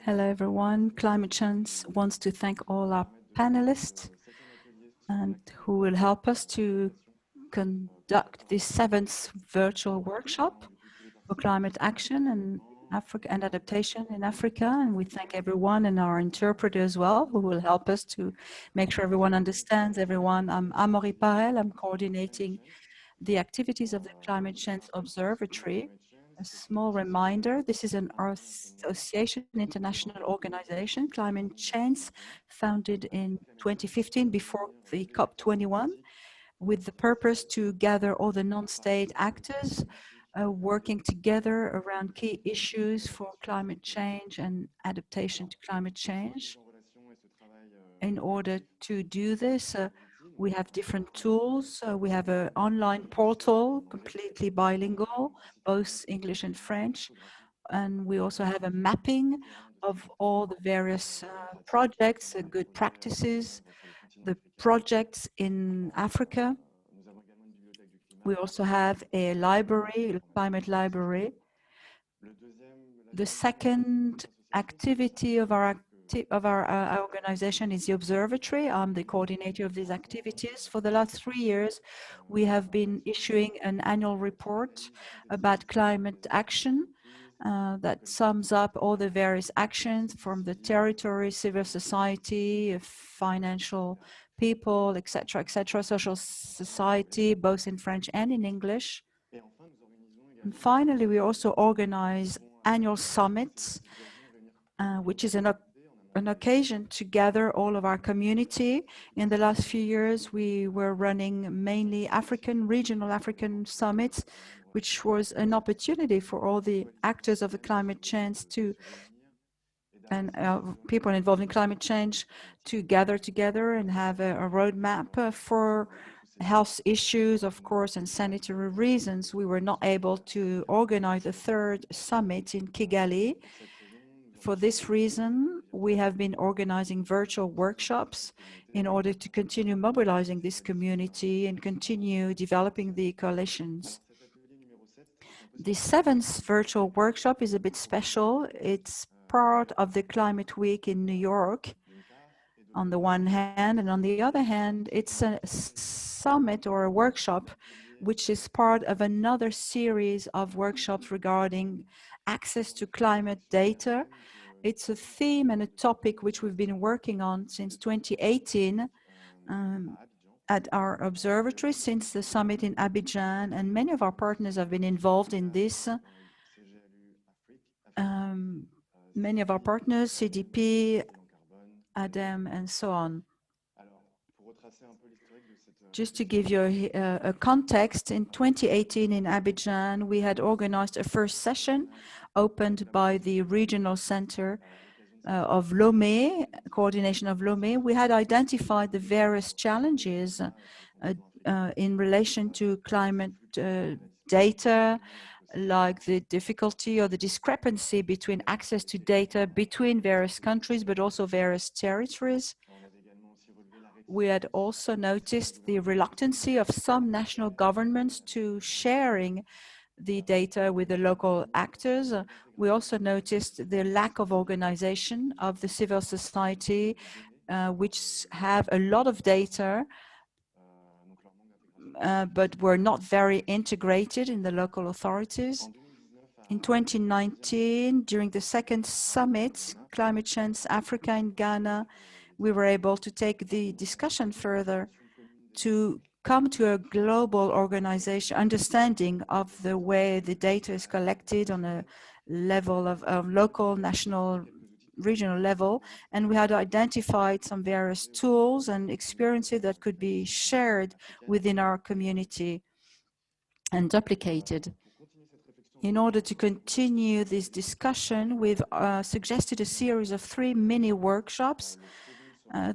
Hello, everyone. Climate Chance wants to thank all our panelists and who will help us to conduct this 7th virtual workshop for climate action and Africa and adaptation in Africa. And we thank everyone and our interpreter as well, who will help us to make sure everyone understands everyone. I'm Amaury Parel. I'm coordinating the activities of the Climate Chance Observatory. A small reminder, this is an association, international organization, Climate Chance, founded in 2015 before the COP21, with the purpose to gather all the non-state actors working together around key issues for climate change and adaptation to climate change. In order to do this, we have different tools. We have an online portal, completely bilingual, both English and French. And we also have a mapping of all the various projects, good practices, the projects in Africa. We also have a library, a climate library. The second activity of our organization is the observatory. I'm the coordinator of these activities. For the last 3 years, we have been issuing an annual report about climate action that sums up all the various actions from the territory, civil society, financial people, etc., social society, both in French and in English. And finally, we also organize annual summits, which is an occasion to gather all of our community. In the last few years, we were running mainly regional African summits, which was an opportunity for all the actors of the climate change and people involved in climate change to gather together and have a roadmap for health issues, of course, and sanitary reasons. We were not able to organize a third summit in Kigali. For this reason, we have been organizing virtual workshops in order to continue mobilizing this community and continue developing the coalitions. The 7th virtual workshop is a bit special. It's part of the Climate Week in New York on the one hand, and on the other hand, it's a summit or a workshop which is part of another series of workshops regarding access to climate data. It's a theme and a topic which we've been working on since 2018 at our observatory, since the summit in Abidjan, and many of our partners have been involved in this. Many of our partners, CDP, ADEM, and so on. Just to give you a context, in 2018 in Abidjan, we had organized a first session opened by the regional center of Lomé, coordination of Lomé. We had identified the various challenges in relation to climate data, like the difficulty or the discrepancy between access to data between various countries, but also various territories. We had also noticed the reluctancy of some national governments to sharing the data with the local actors. We also noticed the lack of organization of the civil society, which have a lot of data, but were not very integrated in the local authorities. In 2019, during the second summit, Climate Change Africa in Ghana, we were able to take the discussion further to come to a global organization, understanding of the way the data is collected on a level of local, national, regional level. And we had identified some various tools and experiences that could be shared within our community and duplicated. In order to continue this discussion, we've suggested a series of 3 mini workshops.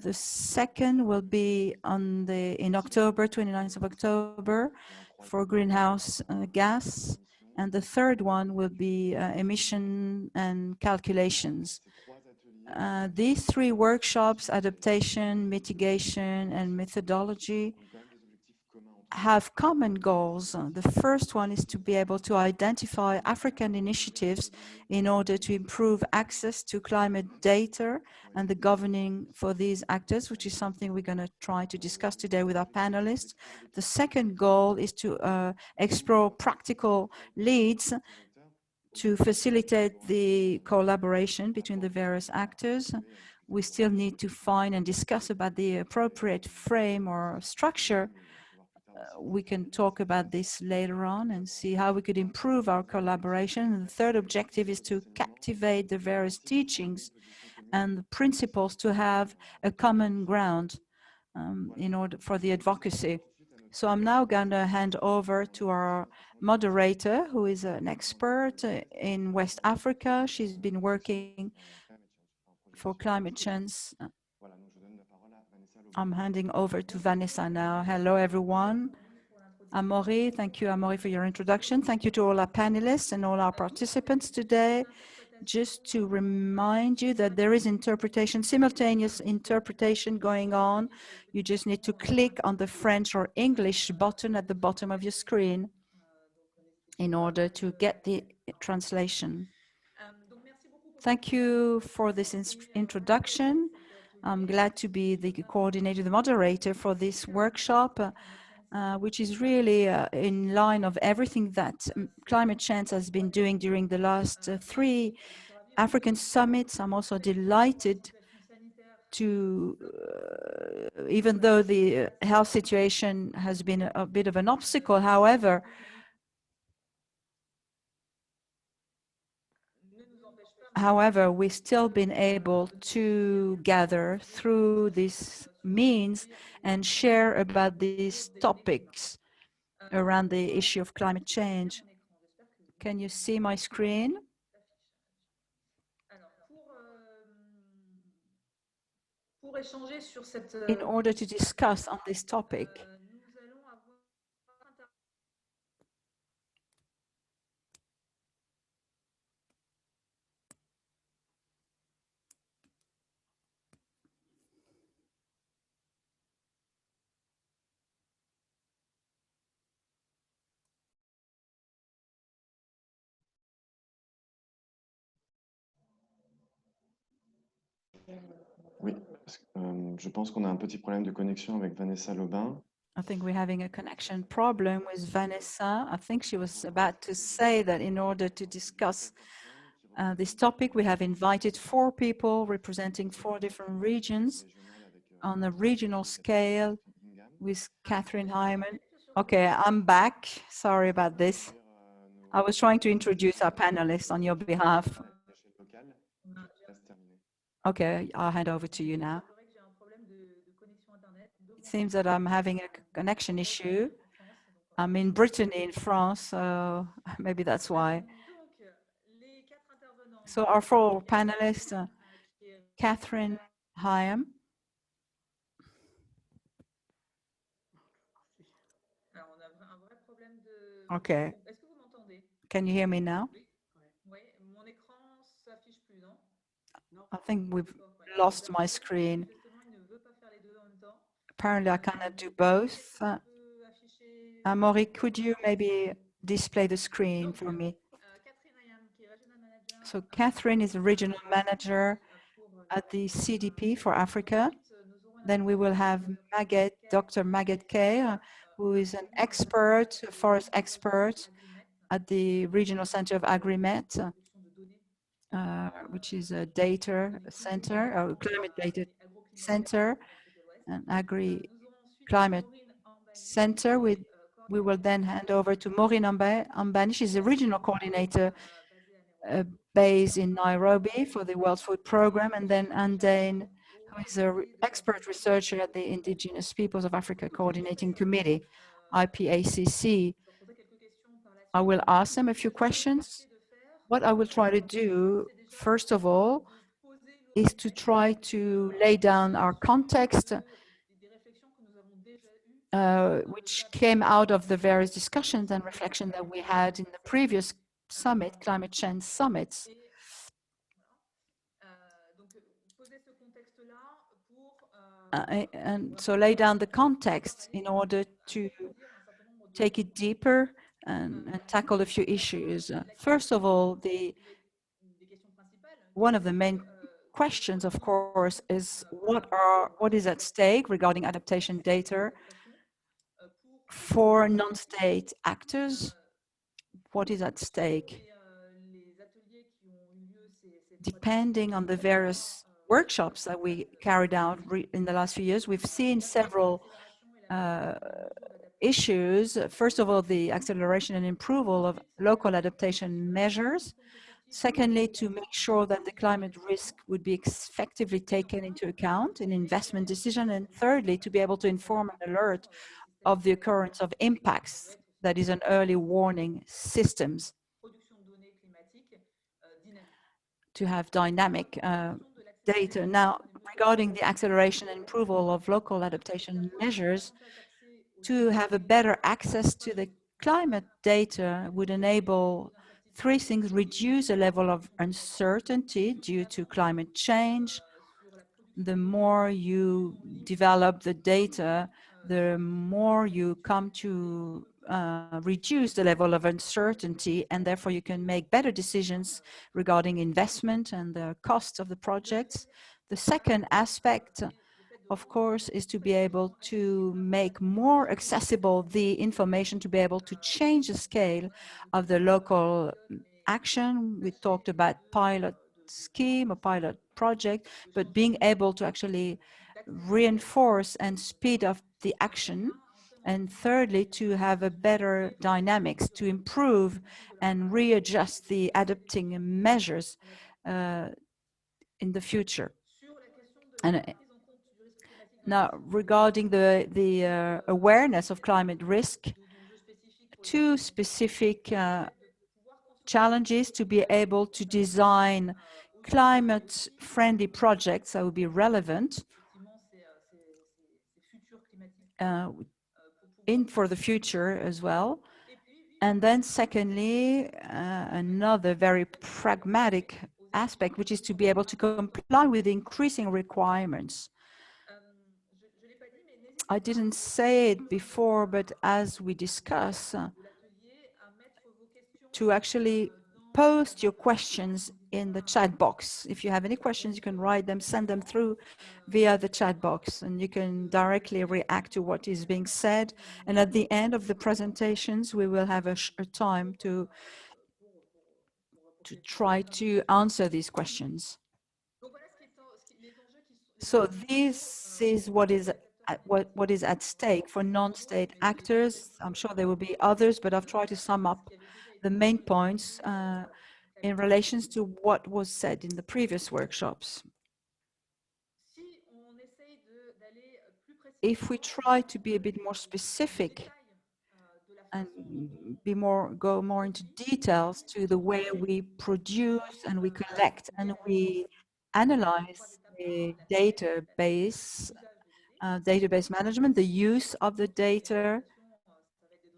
The second will be in October, 29th of October, for greenhouse gas. And the third one will be emission and calculations. These 3 workshops, adaptation, mitigation, and methodology, have common goals. The first one is to be able to identify African initiatives in order to improve access to climate data and the governing for these actors, which is something we're going to try to discuss today with our panelists. The second goal is to explore practical leads to facilitate the collaboration between the various actors. We still need to find and discuss about the appropriate frame or structure. We can talk about this later on and see how we could improve our collaboration. And the third objective is to captivate the various teachings and the principles to have a common ground in order for the advocacy. So I'm now going to hand over to our moderator, who is an expert in West Africa. She's been working for climate change. I'm handing over to Vanessa now. Hello, everyone. Amaury, thank you, Amaury, for your introduction. Thank you to all our panelists and all our participants today. Just to remind you that there is interpretation, simultaneous interpretation going on. You just need to click on the French or English button at the bottom of your screen in order to get the translation. Thank you for this introduction. I'm glad to be the coordinator, the moderator for this workshop, which is really in line of everything that Climate Change has been doing during the last 3 African summits. I'm also delighted to, even though the health situation has been a bit of an obstacle, however, we've still been able to gather through these means and share about these topics around the issue of climate change. Can you see my screen? In order to discuss on this topic, Oui, je pense qu'on a un petit problème de connexion avec Vanessa Laubin. I think we're having a connection problem with Vanessa. I think she was about to say that in order to discuss this topic, we have invited 4 people representing 4 different regions on a regional scale with Catherine Hyman. Okay, I'm back. Sorry about this. I was trying to introduce our panelists on your behalf. Okay, I'll hand over to you now. It seems that I'm having a connection issue. I'm in Brittany, in France, so maybe that's why. So our 4 panelists, Catherine Higham. Okay. Can you hear me now? I think we've lost my screen. Apparently, I cannot do both. Maurine, could you maybe display the screen for me? So Catherine is a regional manager at the CDP for Africa. Then we will have Maguette, Dr. Maguette KAIRE, who is an expert, a forest expert at the Regional Center of AGRHYMET, which is a data center, or climate data center, an agri-climate center. We will then hand over to Maurine Ambani. She's a regional coordinator based in Nairobi for the World Food Programme, and then Handaine, who is an expert researcher at the Indigenous Peoples of Africa Coordinating Committee, IPACC. I will ask them a few questions. What I will try to do, first of all, is to try to lay down our context, which came out of the various discussions and reflections that we had in the previous summit, climate change summits. And so lay down the context in order to take it deeper and tackle a few issues. First of all, one of the main questions, of course, is what is at stake regarding adaptation data for non-state actors. What is at stake? Depending on the various workshops that we carried out in the last few years, we've seen several issues. First of all, the acceleration and approval of local adaptation measures. Secondly, to make sure that the climate risk would be effectively taken into account in investment decision. And thirdly, to be able to inform and alert of the occurrence of impacts, that is an early warning systems, to have dynamic data. Now, regarding the acceleration and approval of local adaptation measures, to have a better access to the climate data would enable three things: reduce the level of uncertainty due to climate change. The more you develop the data, the more you come to reduce the level of uncertainty, and therefore you can make better decisions regarding investment and the costs of the projects. The second aspect, of course, is to be able to make more accessible the information, to be able to change the scale of the local action. We talked about pilot scheme, a pilot project, but being able to actually reinforce and speed up the action. And thirdly, to have a better dynamics, to improve and readjust the adapting measures in the future. And now, regarding the awareness of climate risk, two specific challenges: to be able to design climate-friendly projects that would be relevant for the future as well. And then secondly, another very pragmatic aspect, which is to be able to comply with increasing requirements. I didn't say it before, but as we discuss, to actually post your questions in the chat box. If you have any questions, you can write them, send them through via the chat box, and you can directly react to what is being said. And at the end of the presentations, we will have a time to try to answer these questions. So this is what is at stake for non-state actors. I'm sure there will be others, but I've tried to sum up the main points in relation to what was said in the previous workshops. If we try to be a bit more specific and go more into details to the way we produce and we collect and we analyze the database management, the use of the data,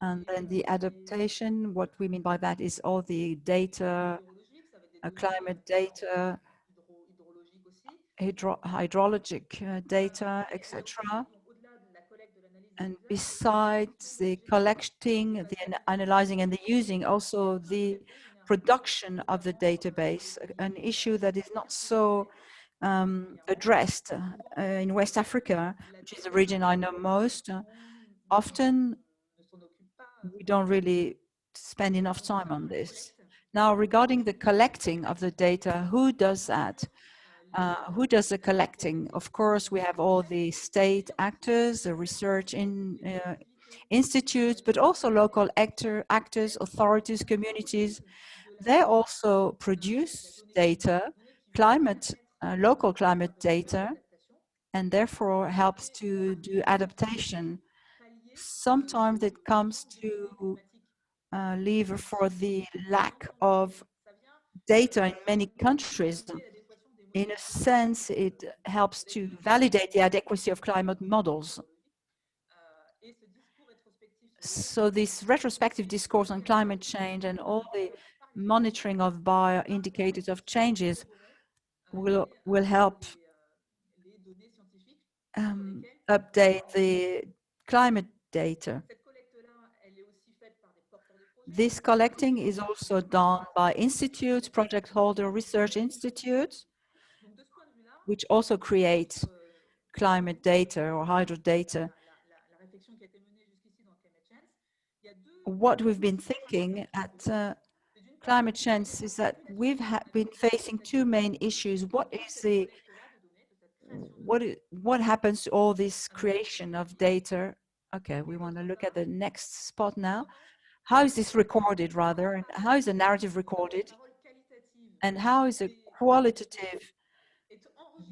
and then the adaptation. What we mean by that is all the data, climate data, hydrologic data, etc. And besides the collecting, the analyzing, and the using, also the production of the database, an issue that is not so addressed in West Africa, which is the region I know most. Often we don't really spend enough time on this. Now, regarding the collecting of the data, who does that? Who does the collecting? Of course, we have all the state actors, the research institutes, but also local actors, authorities, communities. They also produce data, local climate data, and therefore helps to do adaptation. Sometimes it comes to lever for the lack of data in many countries. In a sense, it helps to validate the adequacy of climate models. So this retrospective discourse on climate change and all the monitoring of bio-indicators of changes will help update the climate data. This collecting is also done by institutes, project holder research institutes, which also create climate data or hydro data. What we've been thinking at Climate Chance is that we've been facing two main issues. What happens to all this creation of data? Okay, we want to look at the next spot now. How is this recorded, rather, and how is the narrative recorded, and how is a qualitative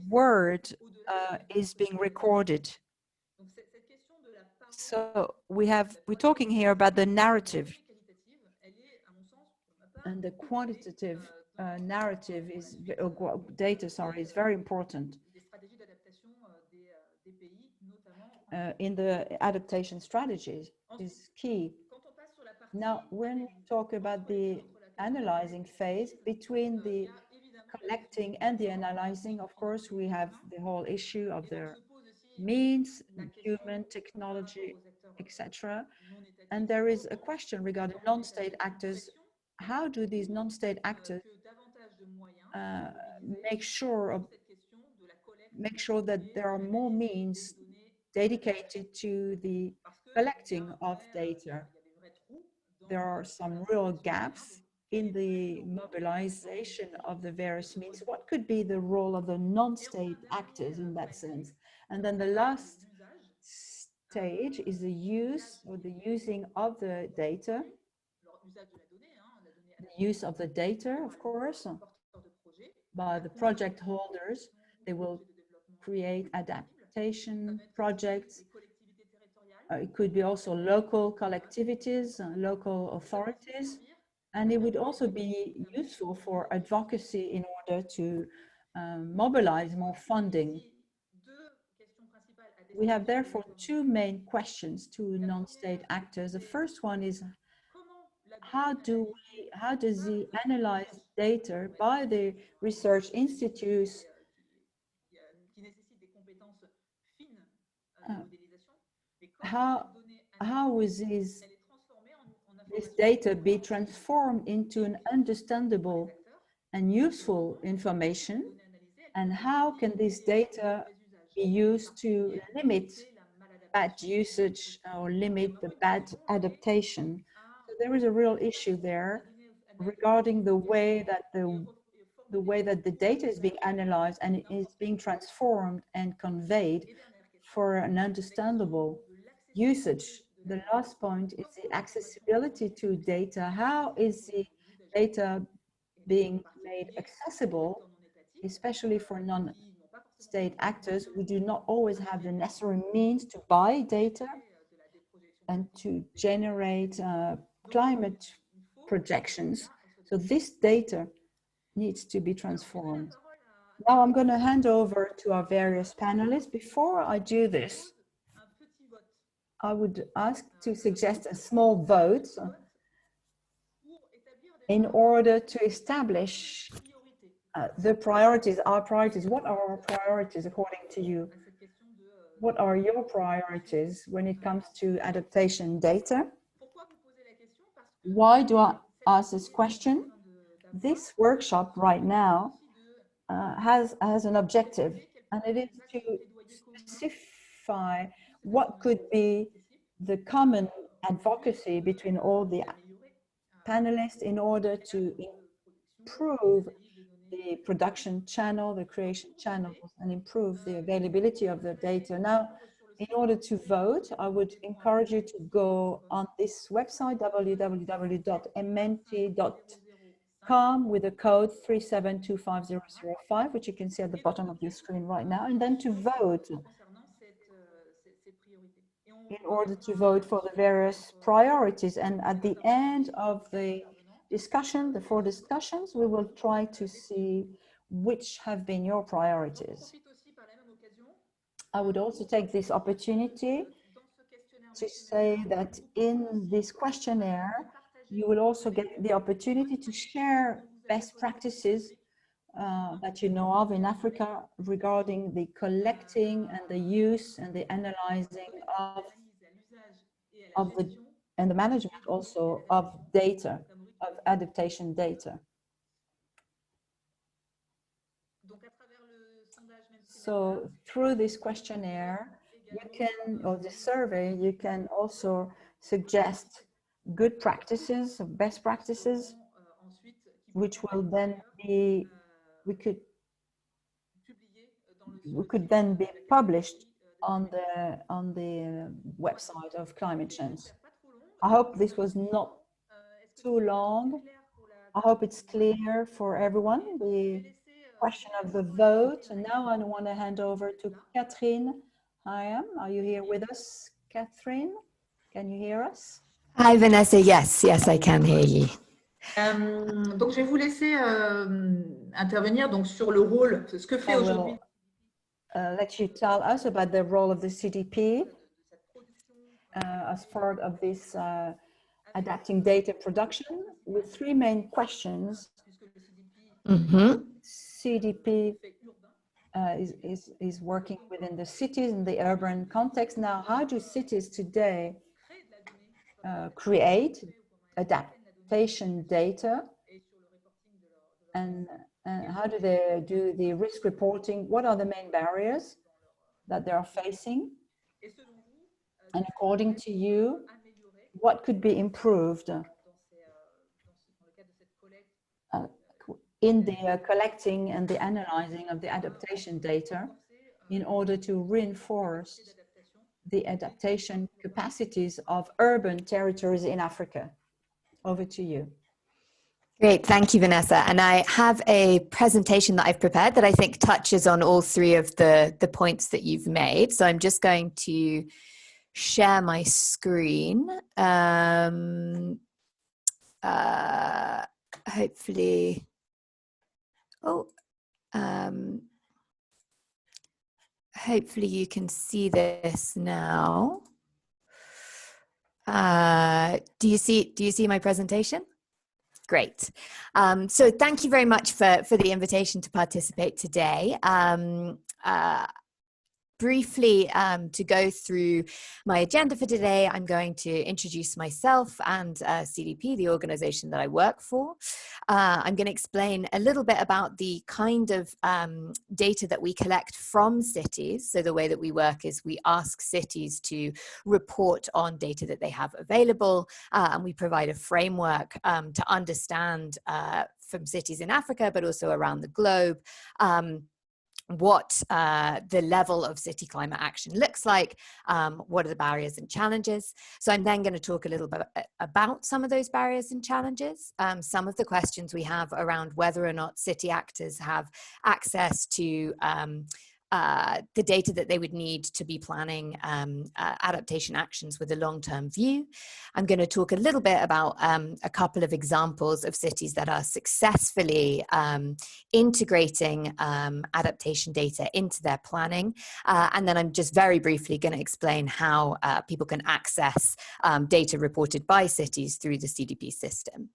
word is being recorded? So we're talking here about the narrative, and the quantitative narrative is data. Sorry, is very important in the adaptation strategies. Is key. Now, when we talk about the analyzing phase, between the collecting and the analyzing, of course, we have the whole issue of the means, human, technology, etc. And there is a question regarding non-state actors. How do these non-state actors make sure that there are more means dedicated to the collecting of data? There are some real gaps in the mobilization of the various means. What could be the role of the non-state actors in that sense? And then the last stage is the use or the using of the data, the use of the data, of course, by the project holders. They will create adaptation projects. It could be also local collectivities, local authorities, and it would also be useful for advocacy in order to mobilize more funding. We have therefore two main questions to non-state actors. The first one is how does the analyzed data by the research institutes how is this data be transformed into an understandable and useful information, and how can this data be used to limit bad usage or limit the bad adaptation? So there is a real issue there regarding the way that the data is being analyzed and is being transformed and conveyed for an understandable usage. The last point is the accessibility to data. How is the data being made accessible, especially for non-state actors who do not always have the necessary means to buy data and to generate climate projections? So this data needs to be transformed. Now I'm going to hand over to our various panelists. Before I do this, I would ask to suggest a small vote in order to establish the priorities, our priorities. What are our priorities according to you? What are your priorities when it comes to adaptation data? Why do I ask this question? This workshop right now has an objective, and it is to specify what could be the common advocacy between all the panelists in order to improve the production channel, the creation channels, and improve the availability of the data. Now, in order to vote, I would encourage you to go on this website, www.mnt.com, with the code 3725005, which you can see at the bottom of your screen right now, and then to vote in order to vote for the various priorities. And at the end of the discussion, the 4 discussions, we will try to see which have been your priorities. I would also take this opportunity to say that in this questionnaire, you will also get the opportunity to share best practices that you know of in Africa regarding the collecting and the use and the analyzing of the and the management also of data, of adaptation data. So through this questionnaire, you can, or the survey, you can also suggest good practices, best practices, which will then be, we could then be published on the website of Climate Change. I hope this was not too long. I hope it's clear for everyone, the question of the vote. And now I want to hand over to Catherine Higham. Are you here with us, Catherine? Can you hear us? Hi, Vanessa. Yes, I can hear you. Donc, je vais vous laisser intervenir donc, sur le rôle, ce que fait aujourd'hui. Let you tell us about the role of the CDP as part of this adapting data production with three main questions. CDP is working within the cities and the urban context. Now, how do cities today create adaptation data, and how do they do the risk reporting? What are the main barriers that they are facing? And according to you, what could be improved in the collecting and the analyzing of the adaptation data in order to reinforce the adaptation capacities of urban territories in Africa? Over to you. Great, thank you, Vanessa. And I have a presentation that I've prepared that I think touches on all three of the points that you've made. So I'm just going to share my screen. Hopefully, hopefully you can see this now. Do you see my presentation? Great. So thank you very much for the invitation to participate today. Briefly, to go through my agenda for today, I'm going to introduce myself and CDP, the organization that I work for. I'm going to explain a little bit about the kind of data that we collect from cities. So the way that we work is we ask cities to report on data that they have available, and we provide a framework to understand from cities in Africa, but also around the globe, what the level of city climate action looks like, what are the barriers and challenges. So I'm then going to talk a little bit about some of those barriers and challenges, some of the questions we have around whether or not city actors have access to the data that they would need to be planning adaptation actions with a long-term view. I'm going to talk a little bit about a couple of examples of cities that are successfully integrating adaptation data into their planning. And then I'm just very briefly going to explain how people can access data reported by cities through the CDP system.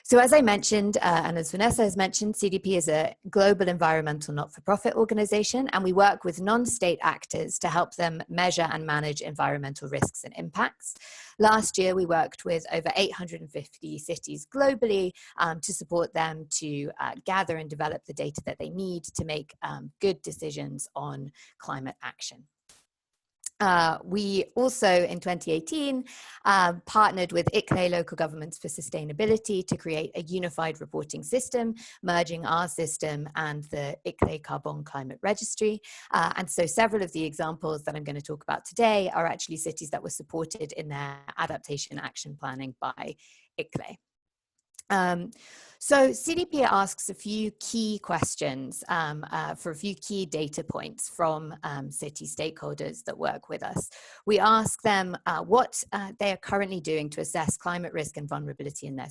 So as I mentioned, and as Vanessa has mentioned, CDP is a global environmental not-for-profit organization, and we work with non-state actors to help them measure and manage environmental risks and impacts. Last year, we worked with over 850 cities globally to support them to gather and develop the data that they need to make good decisions on climate action. We also, in 2018, partnered with ICLEI Local Governments for Sustainability to create a unified reporting system, merging our system and the ICLEI Carbon Climate Registry. And so several of the examples that I'm going to talk about today are actually cities that were supported in their adaptation action planning by ICLEI. So CDP asks a few key questions for a few key data points from city stakeholders that work with us. We ask them what they are currently doing to assess climate risk and vulnerability in their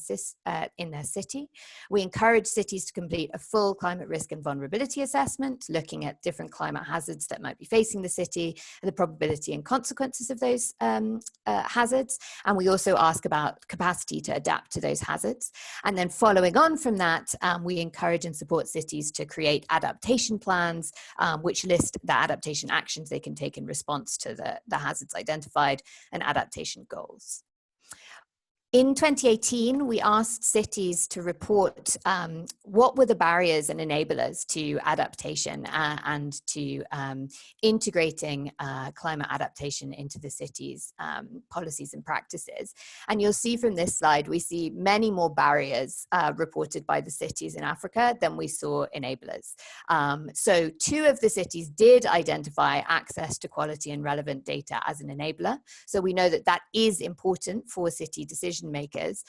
city. We encourage cities to complete a full climate risk and vulnerability assessment, looking at different climate hazards that might be facing the city, the probability and consequences of those hazards. And we also ask about capacity to adapt to those hazards. And then following on from that, we encourage and support cities to create adaptation plans, which list the adaptation actions they can take in response to the hazards identified and adaptation goals. In 2018, we asked cities to report what were the barriers and enablers to adaptation and to integrating climate adaptation into the city's policies and practices. And you'll see from this slide, we see many more barriers reported by the cities in Africa than we saw enablers. So 2 of the cities did identify access to quality and relevant data as an enabler. So we know that that is important for city decision makers,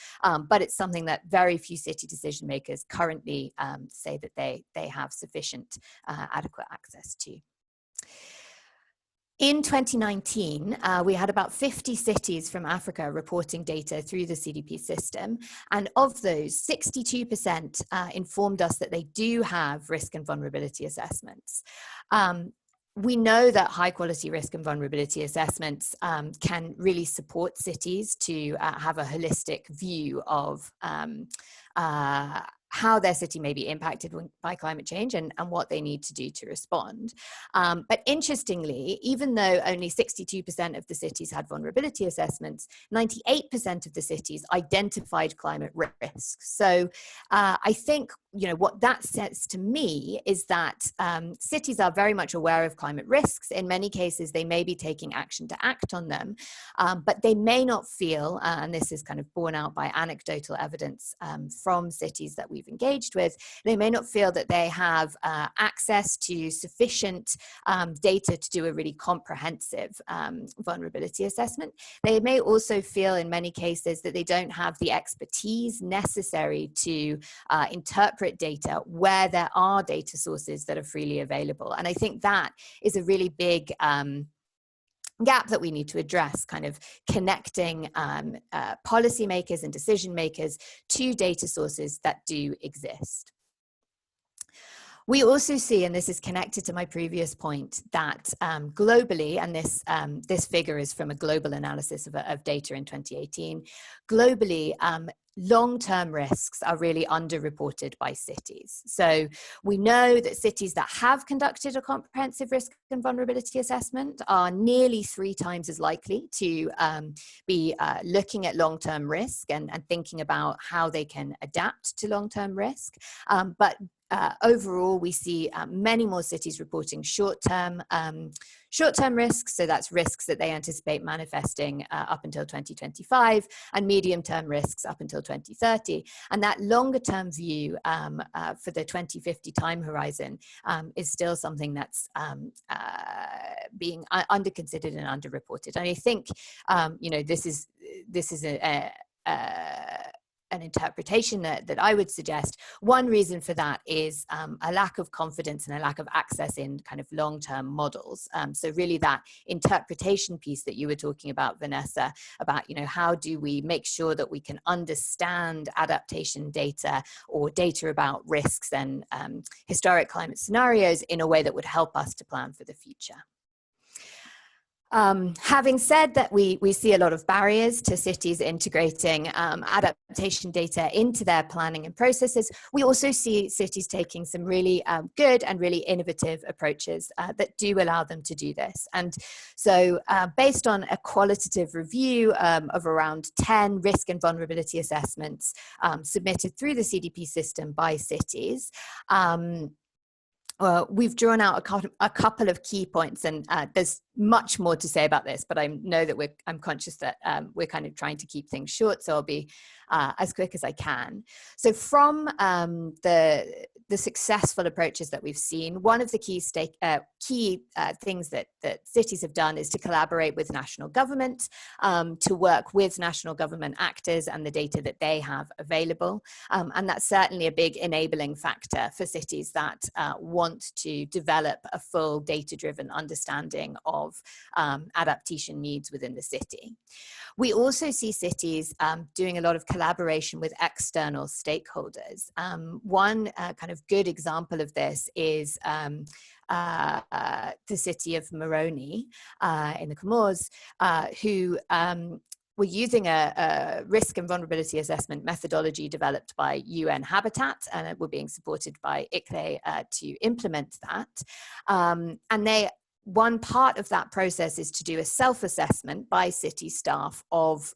but it's something that very few city decision makers currently say that they have sufficient adequate access to. In 2019, we had about 50 cities from Africa reporting data through the CDP system. And of those, 62% informed us that they do have risk and vulnerability assessments. We know that high quality risk and vulnerability assessments can really support cities to have a holistic view of how their city may be impacted by climate change and what they need to do to respond. But interestingly, even though only 62% of the cities had vulnerability assessments, 98% of the cities identified climate risks. So I think, you know, what that says to me is that cities are very much aware of climate risks. In many cases, they may be taking action to act on them, but they may not feel, and this is kind of borne out by anecdotal evidence from cities that we've engaged with, they may not feel that they have access to sufficient data to do a really comprehensive vulnerability assessment. They may also feel in many cases that they don't have the expertise necessary to interpret data where there are data sources that are freely available. And I think that is a really big gap that we need to address, kind of connecting policymakers and decision makers to data sources that do exist. We also see, and this is connected to my previous point, that globally, and this figure is from a global analysis of data in 2018, globally, long-term risks are really underreported by cities. So we know that cities that have conducted a comprehensive risk and vulnerability assessment are nearly 3 times as likely to be looking at long-term risk and thinking about how they can adapt to long-term risk. But overall, we see many more cities reporting short-term risks, so that's risks that they anticipate manifesting up until 2025, and medium-term risks up until 2030. And that longer-term view for the 2050 time horizon is still something that's being under-considered and under-reported. And I think, you know, this is an interpretation that I would suggest. One reason for that is a lack of confidence and a lack of access in kind of long-term models. So really that interpretation piece that you were talking about, Vanessa, about, you know, how do we make sure that we can understand adaptation data or data about risks and historic climate scenarios in a way that would help us to plan for the future. Having said that, we see a lot of barriers to cities integrating adaptation data into their planning and processes. We also see cities taking some really good and really innovative approaches that do allow them to do this. And so based on a qualitative review of around 10 risk and vulnerability assessments submitted through the CDP system by cities, we've drawn out a couple of key points, and there's much more to say about this, but I know that I'm conscious that we're kind of trying to keep things short, so I'll be as quick as I can. So from the successful approaches that we've seen, one of the key things that cities have done is to collaborate with national government, to work with national government actors and the data that they have available. And that's certainly a big enabling factor for cities that want to develop a full data-driven understanding of adaptation needs within the city. We also see cities doing a lot of collaboration with external stakeholders. One kind of good example of this is the city of Maurine in the Comores, who were using a risk and vulnerability assessment methodology developed by UN Habitat, and were being supported by IPACC to implement that. And one part of that process is to do a self-assessment by city staff of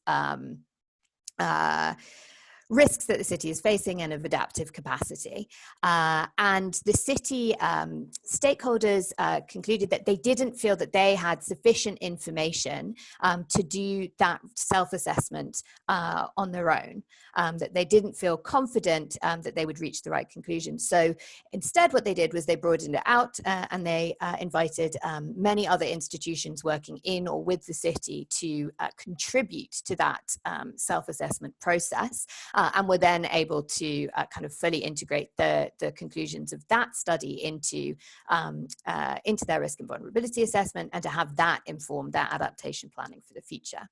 risks that the city is facing and of adaptive capacity. And the city stakeholders concluded that they didn't feel that they had sufficient information to do that self-assessment on their own, that they didn't feel confident that they would reach the right conclusion. So instead what they did was they broadened it out and they invited many other institutions working in or with the city to contribute to that self-assessment process. And were then able to kind of fully integrate the conclusions of that study into their risk and vulnerability assessment, and to have that inform their adaptation planning for the future.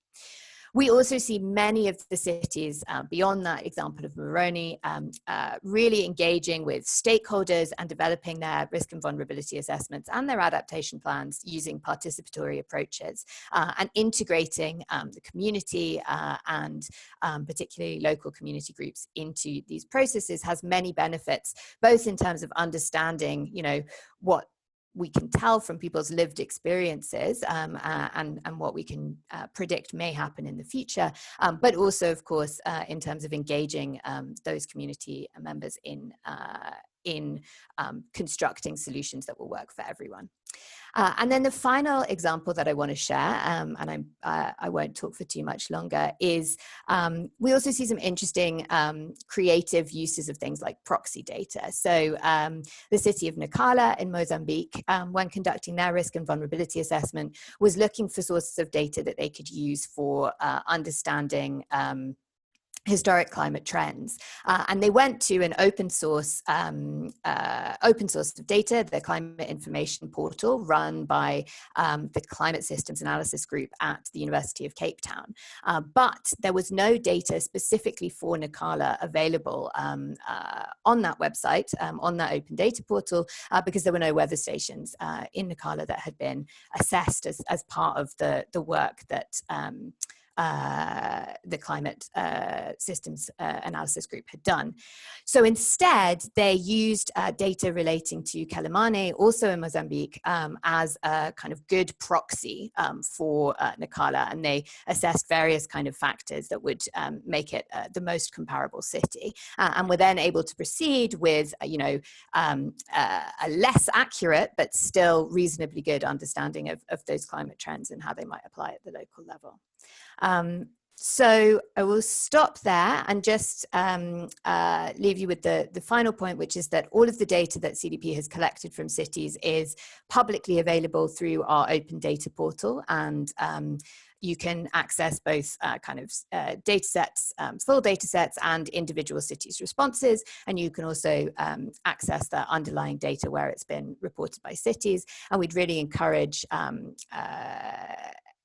We also see many of the cities beyond that example of Mourine really engaging with stakeholders and developing their risk and vulnerability assessments and their adaptation plans using participatory approaches and integrating the community and particularly local community groups into these processes has many benefits, both in terms of understanding, you know, what we can tell from people's lived experiences and what we can predict may happen in the future, but also, of course, in terms of engaging those community members in constructing solutions that will work for everyone. And then the final example that I want to share, and I won't talk for too much longer, is we also see some interesting creative uses of things like proxy data. So the city of Nacala in Mozambique, when conducting their risk and vulnerability assessment, was looking for sources of data that they could use for understanding historic climate trends, and they went to an open source of data, the climate information portal run by the Climate Systems Analysis Group at the University of Cape Town. But there was no data specifically for Nacala available on that website, on that open data portal, because there were no weather stations in Nacala that had been assessed as part of the work that the Climate Systems Analysis Group had done. So instead, they used data relating to Quelimane, also in Mozambique, as a kind of good proxy for Nacala, and they assessed various kind of factors that would make it the most comparable city, and were then able to proceed with, a less accurate but still reasonably good understanding of those climate trends and how they might apply at the local level. So I will stop there and just leave you with the final point, which is that all of the data that CDP has collected from cities is publicly available through our open data portal, and you can access both data sets, full data sets, and individual cities' responses, and you can also access the underlying data where it's been reported by cities. And we'd really encourage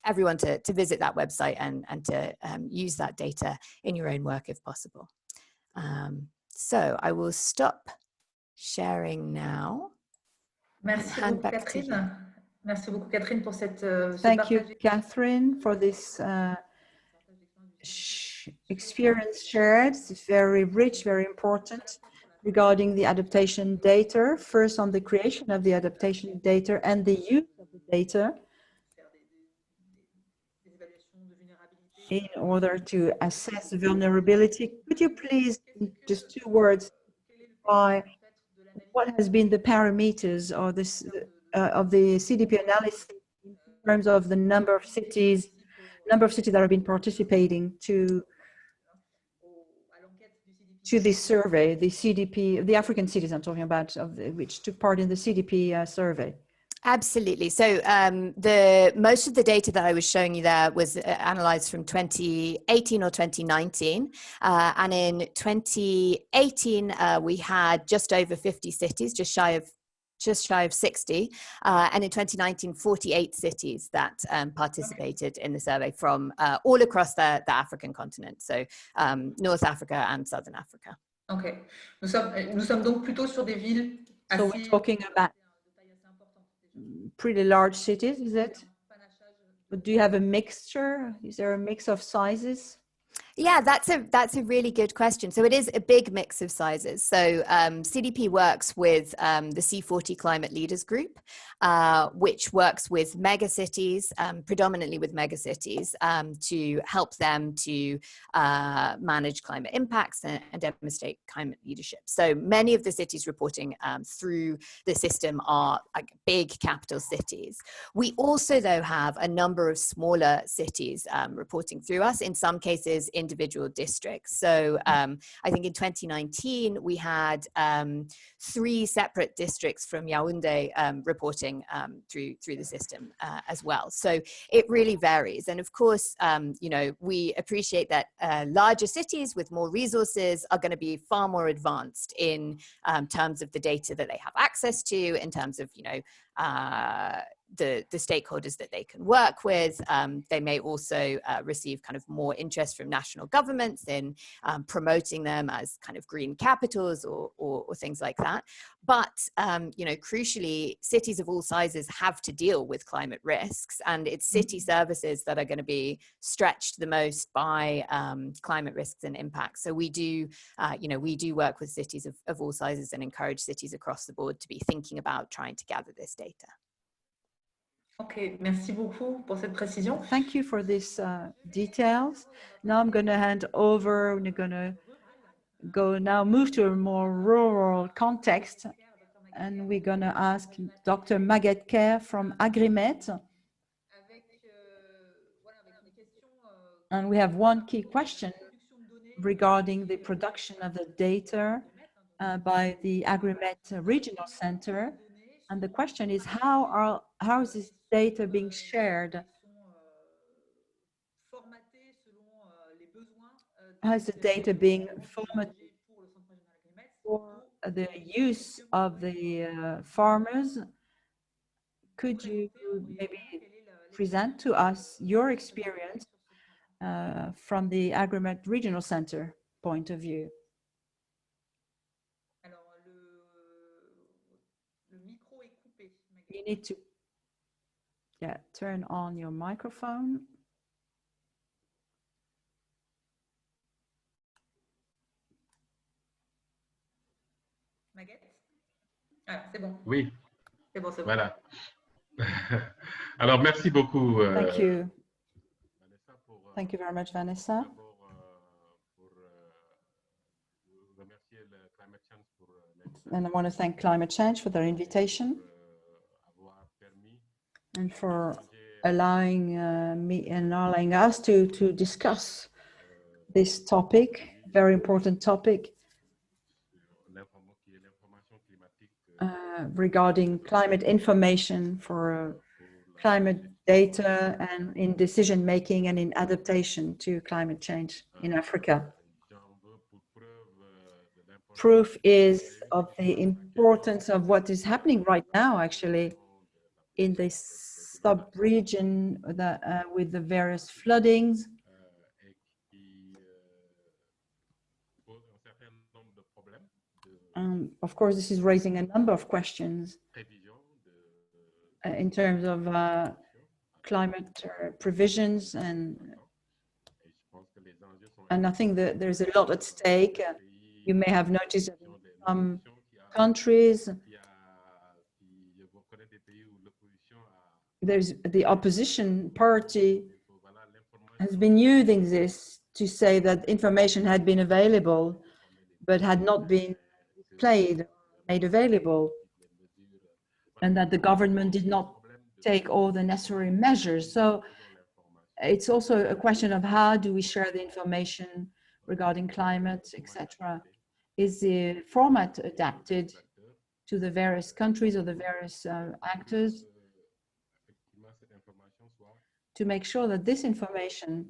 everyone to visit that website and to use that data in your own work if possible. So I will stop sharing now. Merci beaucoup, Catherine. Merci beaucoup, Catherine, pour cette. Thank you, Catherine, for this experience shared. It's very rich, very important regarding the adaptation data. First, on the creation of the adaptation data and the use of the data in order to assess vulnerability. Could you please, in just 2 words, by what has been the parameters or this of the CDP analysis in terms of the number of cities that have been participating to this survey, the CDP, the African cities I'm talking about, which took part in the CDP survey? Absolutely. So most of the data that I was showing you there was analyzed from 2018 or 2019. And in 2018, we had just over 50 cities, just shy of 60. And in 2019, 48 cities that participated in the survey from all across the African continent. So North Africa and Southern Africa. Okay. Nous sommes donc plutôt sur des villes. So we're talking about pretty large cities, is it? But do you have a mixture? Is there a mix of sizes? Yeah, that's a really good question. So it is a big mix of sizes. So CDP works with the C40 Climate Leaders Group, which works with megacities, predominantly with megacities, to help them to manage climate impacts and demonstrate climate leadership. So many of the cities reporting through the system are like big capital cities. We also, though, have a number of smaller cities reporting through us, in some cases individual districts. So I think in 2019, we had 3 separate districts from Yaoundé reporting through the system as well. So it really varies. And of course, you know, we appreciate that larger cities with more resources are going to be far more advanced in terms of the data that they have access to, in terms of, you know, the stakeholders that they can work with. They may also receive kind of more interest from national governments in promoting them as kind of green capitals or things like that. But, you know, crucially, cities of all sizes have to deal with climate risks, and it's city services that are going to be stretched the most by climate risks and impacts. So we do, you know, we do work with cities of all sizes and encourage cities across the board to be thinking about trying to gather this data. Okay, merci beaucoup pour cette précision. Thank you for these details. Now I'm going to hand over, we're going to move to a more rural context, and we're going to ask Dr. Maguette KAIRE from AGRHYMET. And we have one key question regarding the production of the data by the AGRHYMET Regional Center. And the question is, how is this data being shared? How is the data being formatted for the use of the farmers? Could you maybe present to us your experience from the AGRHYMET Regional Center point of view? You need to turn on your microphone. Maguette? Ah, c'est bon. Oui. C'est bon, c'est bon. Voilà. Alors, merci beaucoup. Thank you. Thank you very much, Vanessa. And I want to thank Climate Change for their invitation and for allowing me and allowing us to discuss this topic, very important topic regarding climate information for climate data and in decision making and in adaptation to climate change in Africa. Proof is of the importance of what is happening right now, actually, in this sub-region with the various floodings. Of course, this is raising a number of questions in terms of climate provisions, and I think that there's a lot at stake. You may have noticed that in some countries, there's the opposition party has been using this to say that information had been available, but had not been made available, and that the government did not take all the necessary measures. So it's also a question of how do we share the information regarding climate, etc. Is the format adapted to the various countries or the various actors to make sure that this information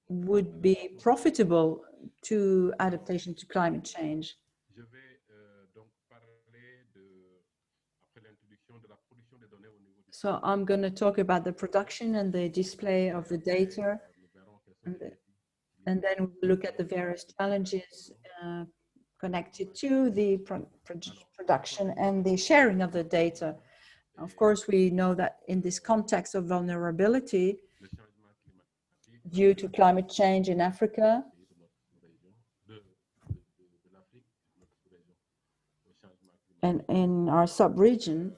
would be profitable to adaptation to climate change? So I'm going to talk about the production and the display of the data, and then we'll look at the various challenges connected to the production and the sharing of the data. Of course, we know that in this context of vulnerability, due to climate change in Africa. And in our sub-region.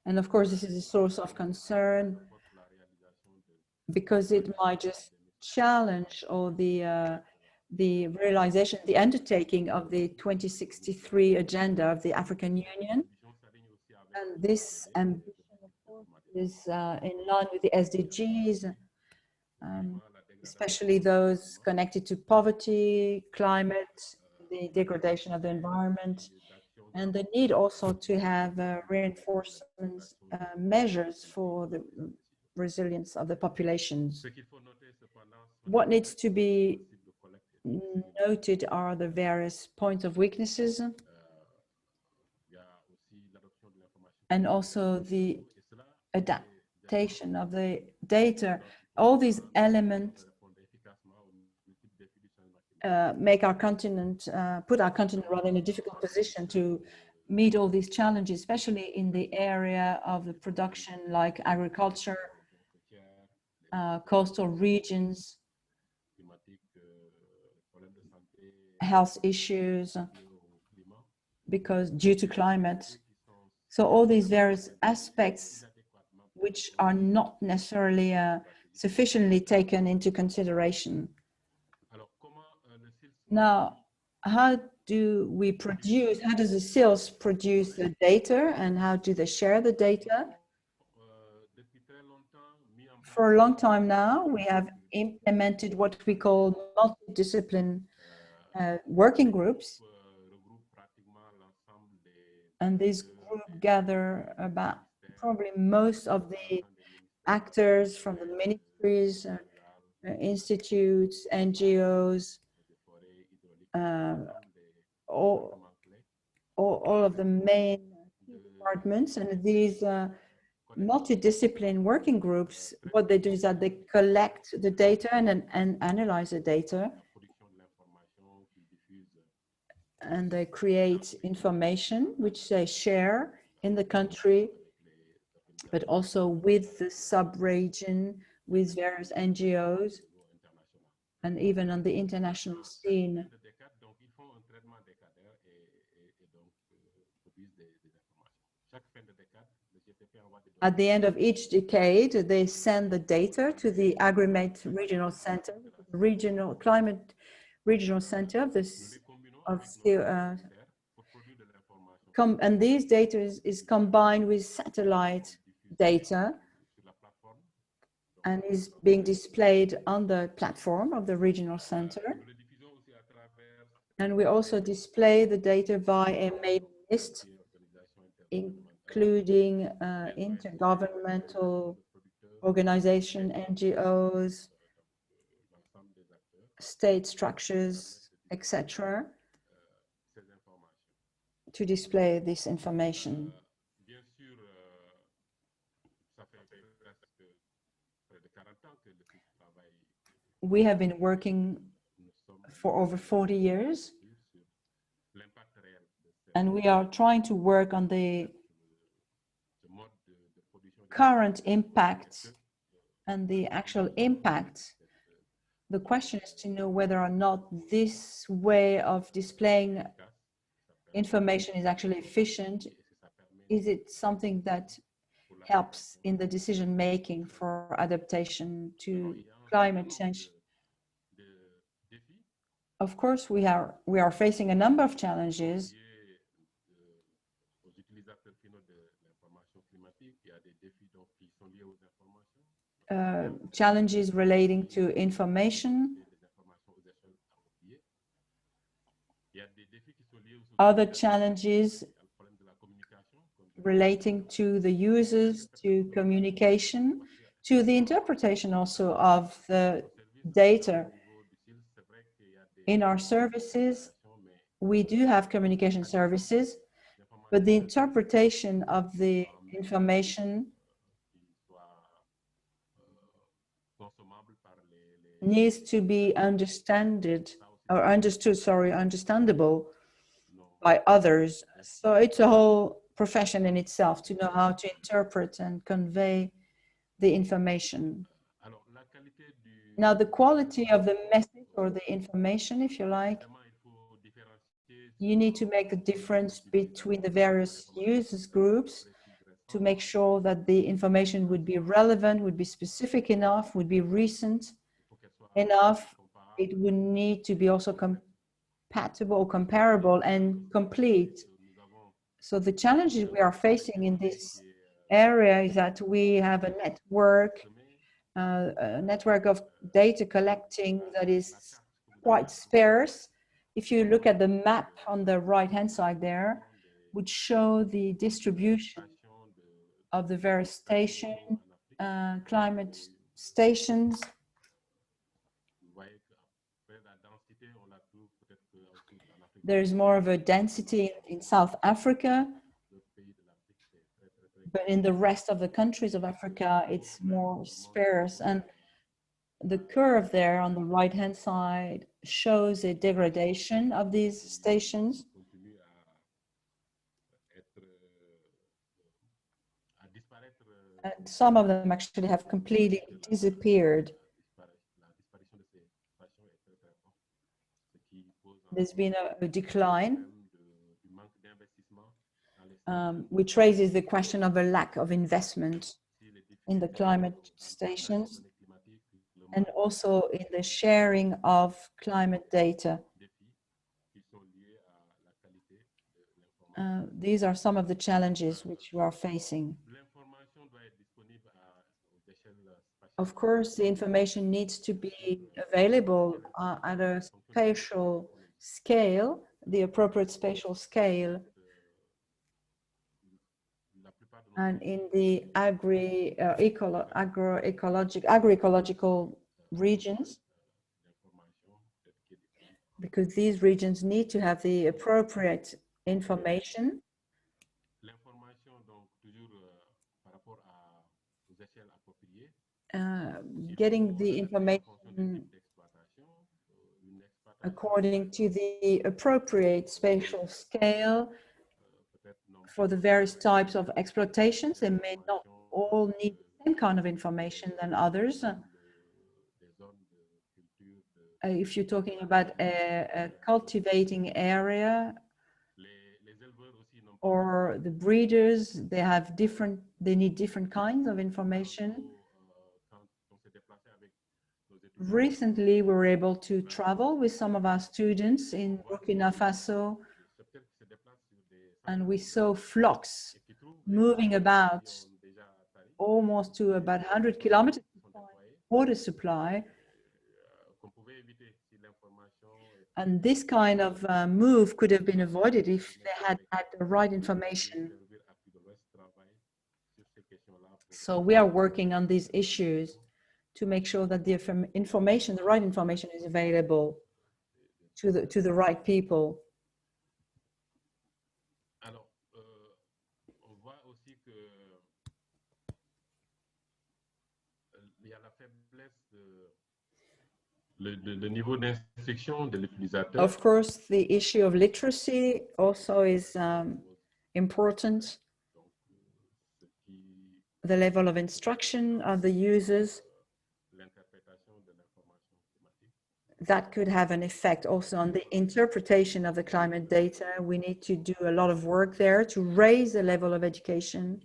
And of course, this is a source of concern because it might just challenge all the realization, the undertaking of the 2063 agenda of the African Union. And this ambition, of course, is in line with the SDGs, especially those connected to poverty, climate, the degradation of the environment, and the need also to have reinforcement measures for the resilience of the populations. What needs to be noted are the various points of weaknesses and also the adaptation of the data. All these elements make our continent, put our continent rather in a difficult position to meet all these challenges, especially in the area of the production like agriculture, coastal regions, health issues, because due to climate. So all these various aspects which are not necessarily sufficiently taken into consideration. Now, how do we produce, how does the SILS produce the data and how do they share the data? For a long time now, we have implemented what we call multidiscipline working groups. And these groups gather about probably most of the actors from the ministries, institutes, NGOs, all of the main departments. And these multidiscipline working groups, what they do is that they collect the data and analyze the data. And they create information which they share in the country, but also with the sub-region, with various NGOs, and even on the international scene. At the end of each decade, they send the data to the AGRHYMET Regional Center, regional climate regional center of this and these data is combined with satellite data and is being displayed on the platform of the regional center. And we also display the data via a mailing list, including intergovernmental organizations, NGOs, state structures, etc., to display this information. We have been working for over 40 years, and we are trying to work on the current impact and the actual impact. The question is to know whether or not this way of displaying information is actually efficient. Is it something that helps in the decision making for adaptation to climate change? Of course, we are facing a number of challenges. Challenges relating to information, other challenges relating to the users, to communication, to the interpretation also of the data. In our services, we do have communication services, but the interpretation of the information needs to be understandable by others. So it's a whole profession in itself to know how to interpret and convey the information. Now, the quality of the message or the information, if you like, you need to make a difference between the various users groups to make sure that the information would be relevant, would be specific enough, would be recent enough. It would need to be also compatible, comparable, and complete. So the challenges we are facing in this area is that we have a network of data collecting that is quite sparse. If you look at the map on the right-hand side there, would show the distribution of the various climate stations. There is more of a density in South Africa, but in the rest of the countries of Africa, it's more sparse. And the curve there on the right-hand side shows a degradation of these stations. And some of them actually have completely disappeared. There's been a decline, which raises the question of a lack of investment in the climate stations and also in the sharing of climate data. These are some of the challenges which you are facing. Of course, the information needs to be available at a spatial scale, the appropriate spatial scale. And in the agroecological regions, because these regions need to have the appropriate information. Getting the information according to the appropriate spatial scale for the various types of exploitations. They may not all need the same kind of information than others. If you're talking about a cultivating area, or the breeders, they need different kinds of information. Recently, we were able to travel with some of our students in Burkina Faso, and we saw flocks moving about almost to about 100 kilometers water supply. And this kind of move could have been avoided if they had had the right information. So we are working on these issues to make sure that the information, the right information, is available to the right people. Of course, the issue of literacy also is important. The level of instruction of the users, that could have an effect also on the interpretation of the climate data. We need to do a lot of work there to raise the level of education.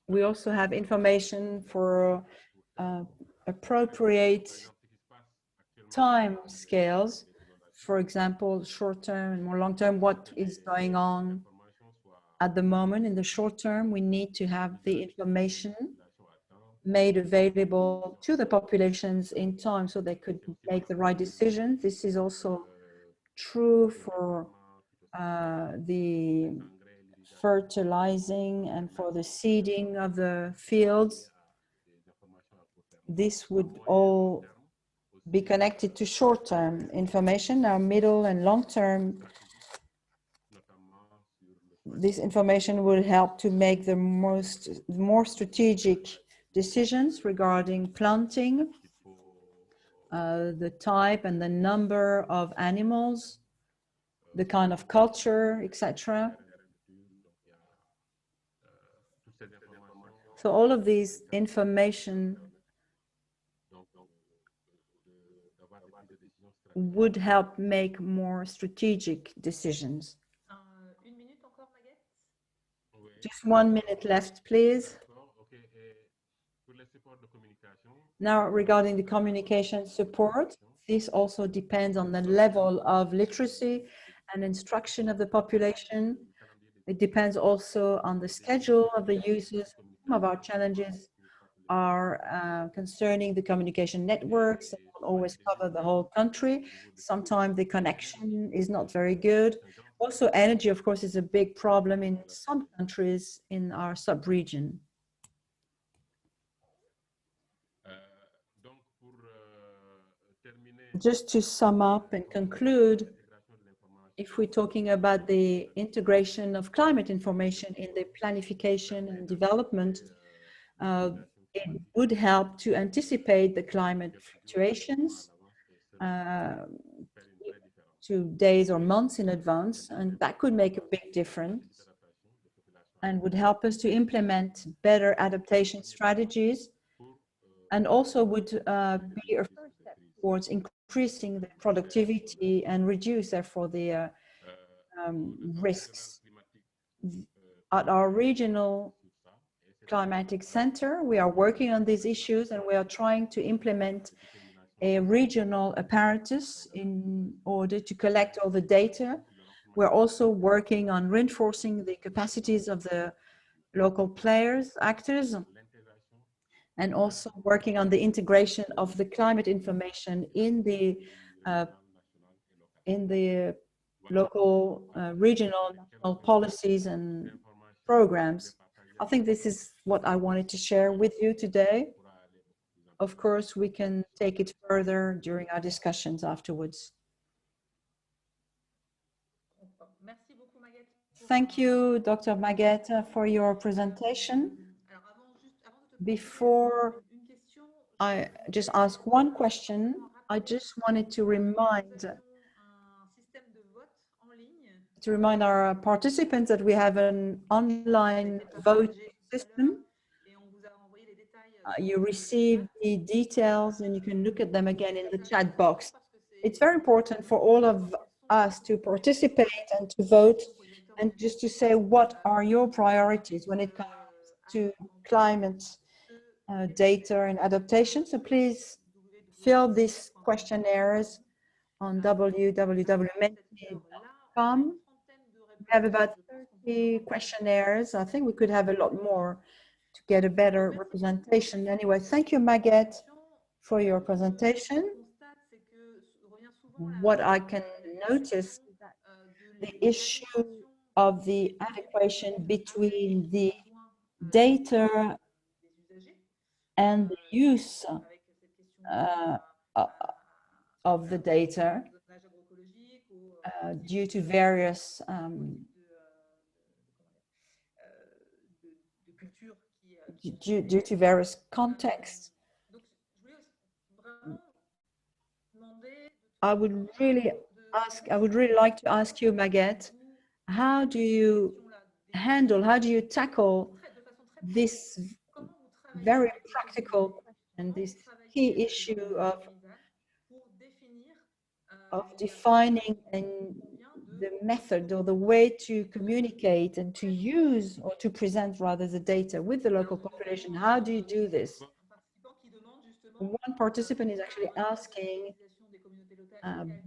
We also have information for appropriate time scales, for example, short-term and more long-term, what is going on at the moment. In the short term, we need to have the information made available to the populations in time so they could make the right decision. This is also true for the fertilizing and for the seeding of the fields. This would all be connected to short-term information. Now, middle and long-term, this information will help to make the more strategic decisions regarding planting, the type and the number of animals the kind of culture, etc. So all of these information would help make more strategic decisions. Une minute encore, Maguette? Just 1 minute left, please. Now, regarding the communication support, this also depends on the level of literacy and instruction of the population. It depends also on the schedule of the users. Some of our challenges are concerning the communication networks. They don't always cover the whole country. Sometimes the connection is not very good. Also, energy, of course, is a big problem in some countries in our sub-region. Just to sum up and conclude, if we're talking about the integration of climate information in the planification and development, it would help to anticipate the climate fluctuations 2 days or months in advance, and that could make a big difference and would help us to implement better adaptation strategies, and also would be a first step towards increasing the productivity and reduce, therefore, the risks. At our regional climatic center, we are working on these issues, and we are trying to implement a regional apparatus in order to collect all the data. We're also working on reinforcing the capacities of the local players, actors, and also working on the integration of the climate information in the local, regional, national policies and programs. I think this is what I wanted to share with you today. Of course, we can take it further during our discussions afterwards. Merci beaucoup, Maguette. Thank you, Dr. Maguette, for your presentation. Before I just ask one question, I just wanted to remind our participants that we have an online voting system. You receive the details and you can look at them again in the chat box. It's very important for all of us to participate and to vote, and just to say what are your priorities when it comes to climate data and adaptation. So please fill these questionnaires on www.menti.com. We have about 30 questionnaires. I think we could have a lot more to get a better representation. Anyway, thank you, Maguette, for your presentation. What I can notice is that the issue of the adequation between the data and the use of the data due to various due to various contexts. I would really like to ask you, Maguette, how do you tackle this very practical question, this key issue of defining the method or the way to communicate and to use, or to present rather, the data with the local population? How do you do this? One participant is actually asking,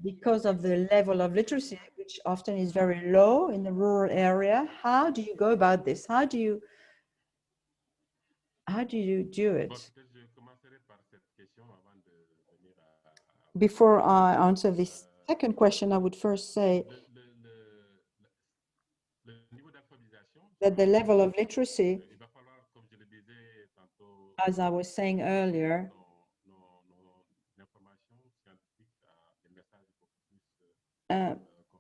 because of the level of literacy, which often is very low in the rural area, how do you go about this? How do you do it? Before I answer this second question, I would first say that the level of literacy, as I was saying earlier,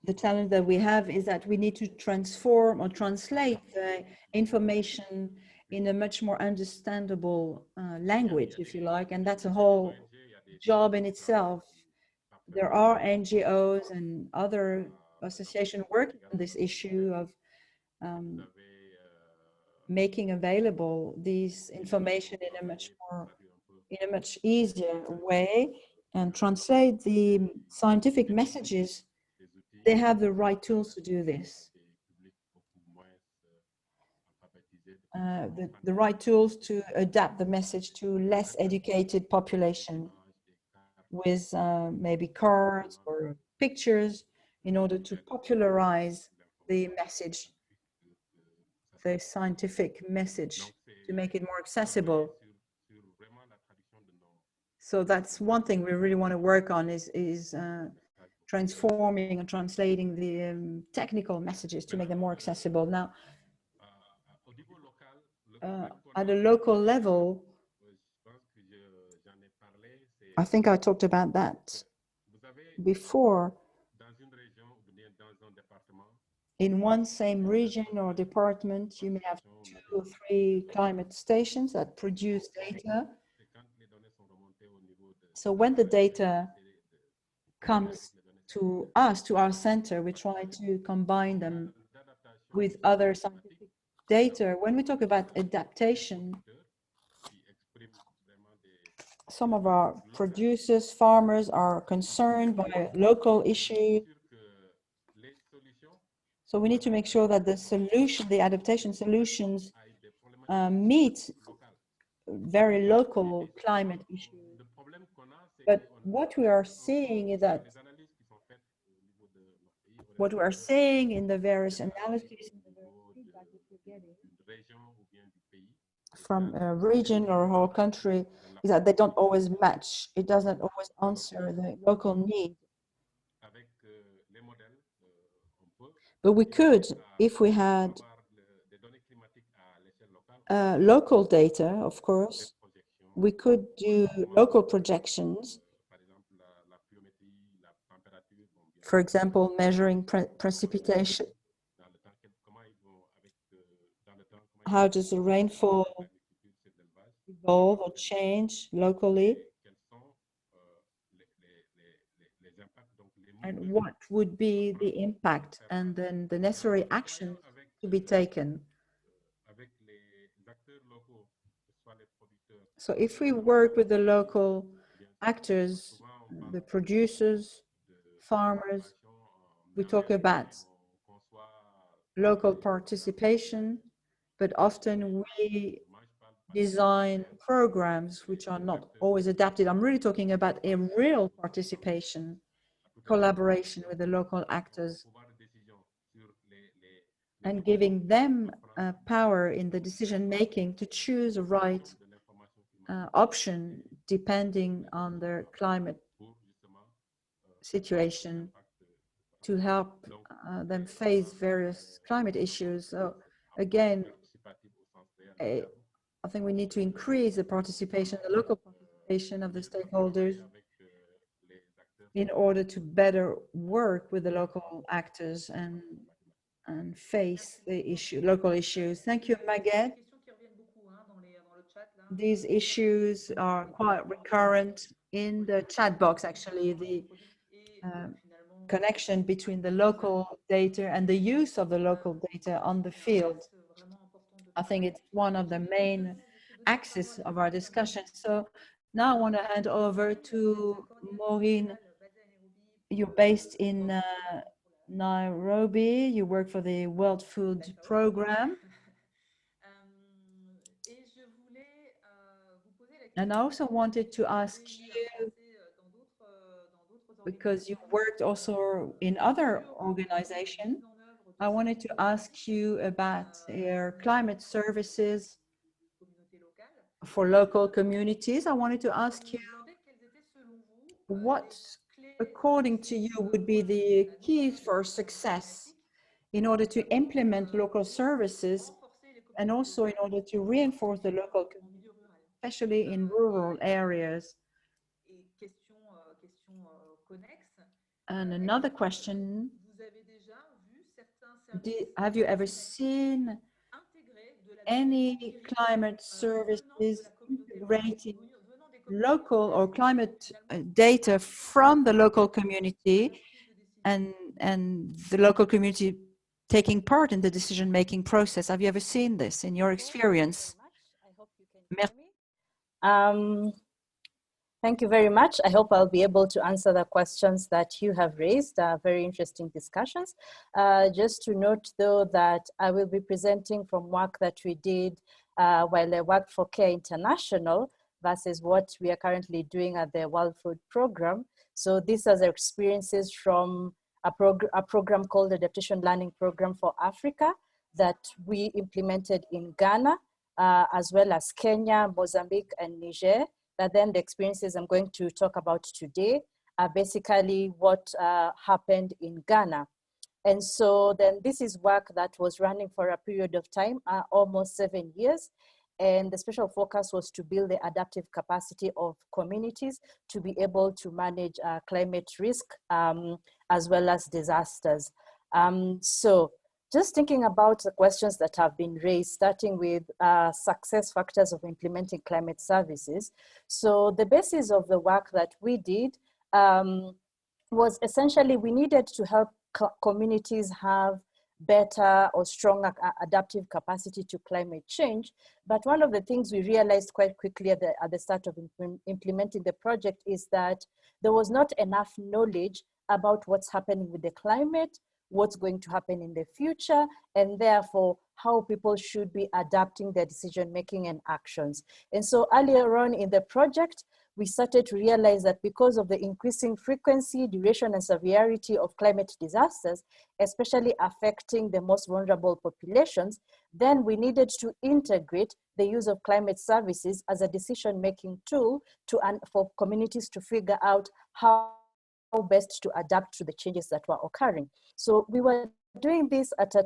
the challenge that we have is that we need to transform or translate the information in a much more understandable language, if you like, and that's a whole job in itself. There are NGOs and other association working on this issue of making available these information in a much easier way and translate the scientific messages. They have the right tools to do this. The right tools to adapt the message to less educated population with maybe cards or pictures in order to popularize the message, the scientific message, to make it more accessible. So that's one thing we really want to work on is transforming and translating the technical messages to make them more accessible. Now, at a local level, I think I talked about that before. In one same region or department, you may have 2 or 3 climate stations that produce data. So when the data comes to us, to our center, we try to combine them with other scientific data. When we talk about adaptation, some of our producers, farmers are concerned by local issues. So we need to make sure that the solution, the adaptation solutions, meet very local climate issues. But what we are seeing is that what we are seeing in the various analyses and the various feedback that we're getting from a region or a whole country is that they don't always match. It doesn't always answer the local need. But we could, if we had local data, of course, we could do local projections. For example, measuring precipitation. How does the rainfall evolve or change locally? And what would be the impact and then the necessary action to be taken? So if we work with the local actors, the producers, farmers, we talk about local participation, but often we design programs which are not always adapted. I'm really talking about a real participation, collaboration with the local actors, and giving them power in the decision-making to choose the right option depending on their climate situation to help them face various climate issues. So again, I think we need to increase the participation, the local participation of the stakeholders in order to better work with the local actors and face the local issues. Thank you, Maguette. These issues are quite recurrent in the chat box, actually, the connection between the local data and the use of the local data on the field. I think it's one of the main axes of our discussion. So now I want to hand over to Maurine. You're based in Nairobi. You work for the World Food Program. And I also wanted to ask you, because you worked also in other organizations, I wanted to ask you about your climate services for local communities. I wanted to ask you what, according to you, would be the keys for success in order to implement local services and also in order to reinforce the local community, especially in rural areas. And another question, have you ever seen any climate services integrating local or climate data from the local community and and the local community taking part in the decision-making process. Have you ever seen this in your experience? Thank you very much. I hope I'll be able to answer the questions that you have raised. Very interesting discussions. Just to note though that I will be presenting from work that we did while I worked for KAIRE International versus what we are currently doing at the World Food Programme. So these are the experiences from a program called the Adaptation Learning Program for Africa that we implemented in Ghana, as well as Kenya, Mozambique, and Niger. But then the experiences I'm going to talk about today are basically what happened in Ghana. And so then this is work that was running for a period of time, almost 7 years. And the special focus was to build the adaptive capacity of communities to be able to manage climate risk as well as disasters. So just thinking about the questions that have been raised, starting with success factors of implementing climate services. So the basis of the work that we did was essentially we needed to help communities have better or stronger adaptive capacity to climate change. But one of the things we realized quite quickly at the start of implementing the project is that there was not enough knowledge about what's happening with the climate, what's going to happen in the future, and therefore how people should be adapting their decision-making and actions. And so earlier on in the project, we started to realize that because of the increasing frequency, duration, and severity of climate disasters, especially affecting the most vulnerable populations, then we needed to integrate the use of climate services as a decision-making tool for communities to figure out how best to adapt to the changes that were occurring. So we were doing this at a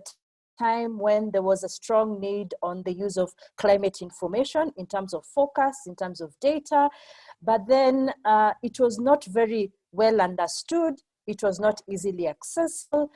time when there was a strong need on the use of climate information in terms of forecasts, in terms of data, but then it was not very well understood. It was not easily accessible.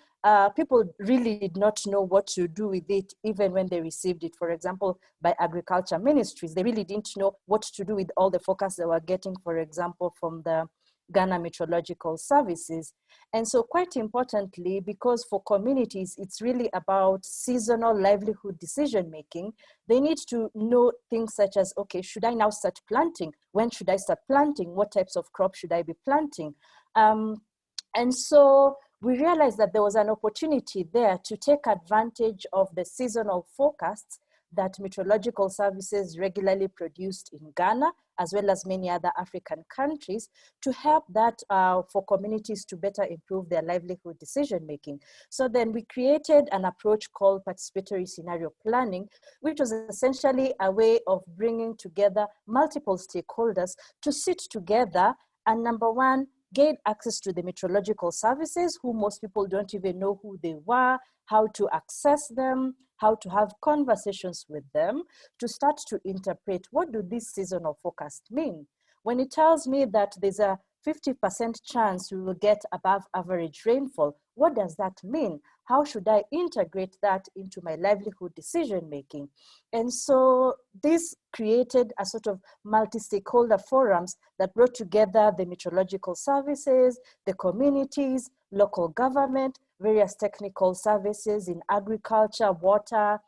People really did not know what to do with it, even when they received it. For example, by agriculture ministries, they really didn't know what to do with all the forecasts they were getting, for example, from the Ghana Meteorological Services. And so quite importantly, because for communities, it's really about seasonal livelihood decision-making, they need to know things such as, okay, should I now start planting? When should I start planting? What types of crops should I be planting? And so we realized that there was an opportunity there to take advantage of the seasonal forecasts that meteorological services regularly produced in Ghana, as well as many other African countries, to help that for communities to better improve their livelihood decision-making. So then we created an approach called participatory scenario planning, which was essentially a way of bringing together multiple stakeholders to sit together and, number one, gain access to the meteorological services, who most people don't even know who they were, how to access them, how to have conversations with them, to start to interpret, what do these seasonal forecasts mean? When it tells me that there's a 50% chance we will get above average rainfall, what does that mean? How should I integrate that into my livelihood decision-making? And so this created a sort of multi-stakeholder forums that brought together the meteorological services, the communities, local government, various technical services in agriculture, water,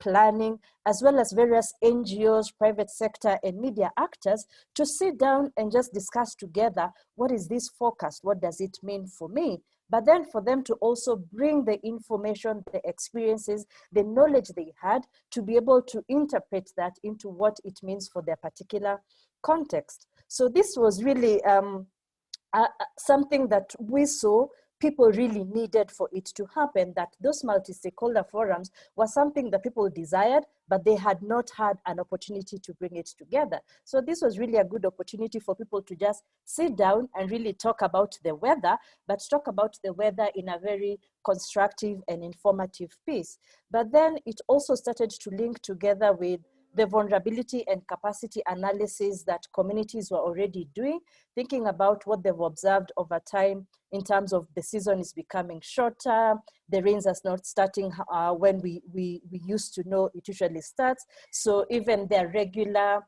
planning, as well as various NGOs, private sector, and media actors to sit down and just discuss together, what is this forecast? What does it mean for me? But then for them to also bring the information, the experiences, the knowledge they had to be able to interpret that into what it means for their particular context. So this was really something that we saw people really needed for it to happen, that those multi-stakeholder forums was something that people desired, but they had not had an opportunity to bring it together. So this was really a good opportunity for people to just sit down and really talk about the weather, but talk about the weather in a very constructive and informative piece. But then it also started to link together with the vulnerability and capacity analysis that communities were already doing, thinking about what they've observed over time in terms of the season is becoming shorter, the rains are not starting when we used to know it usually starts. So even their regular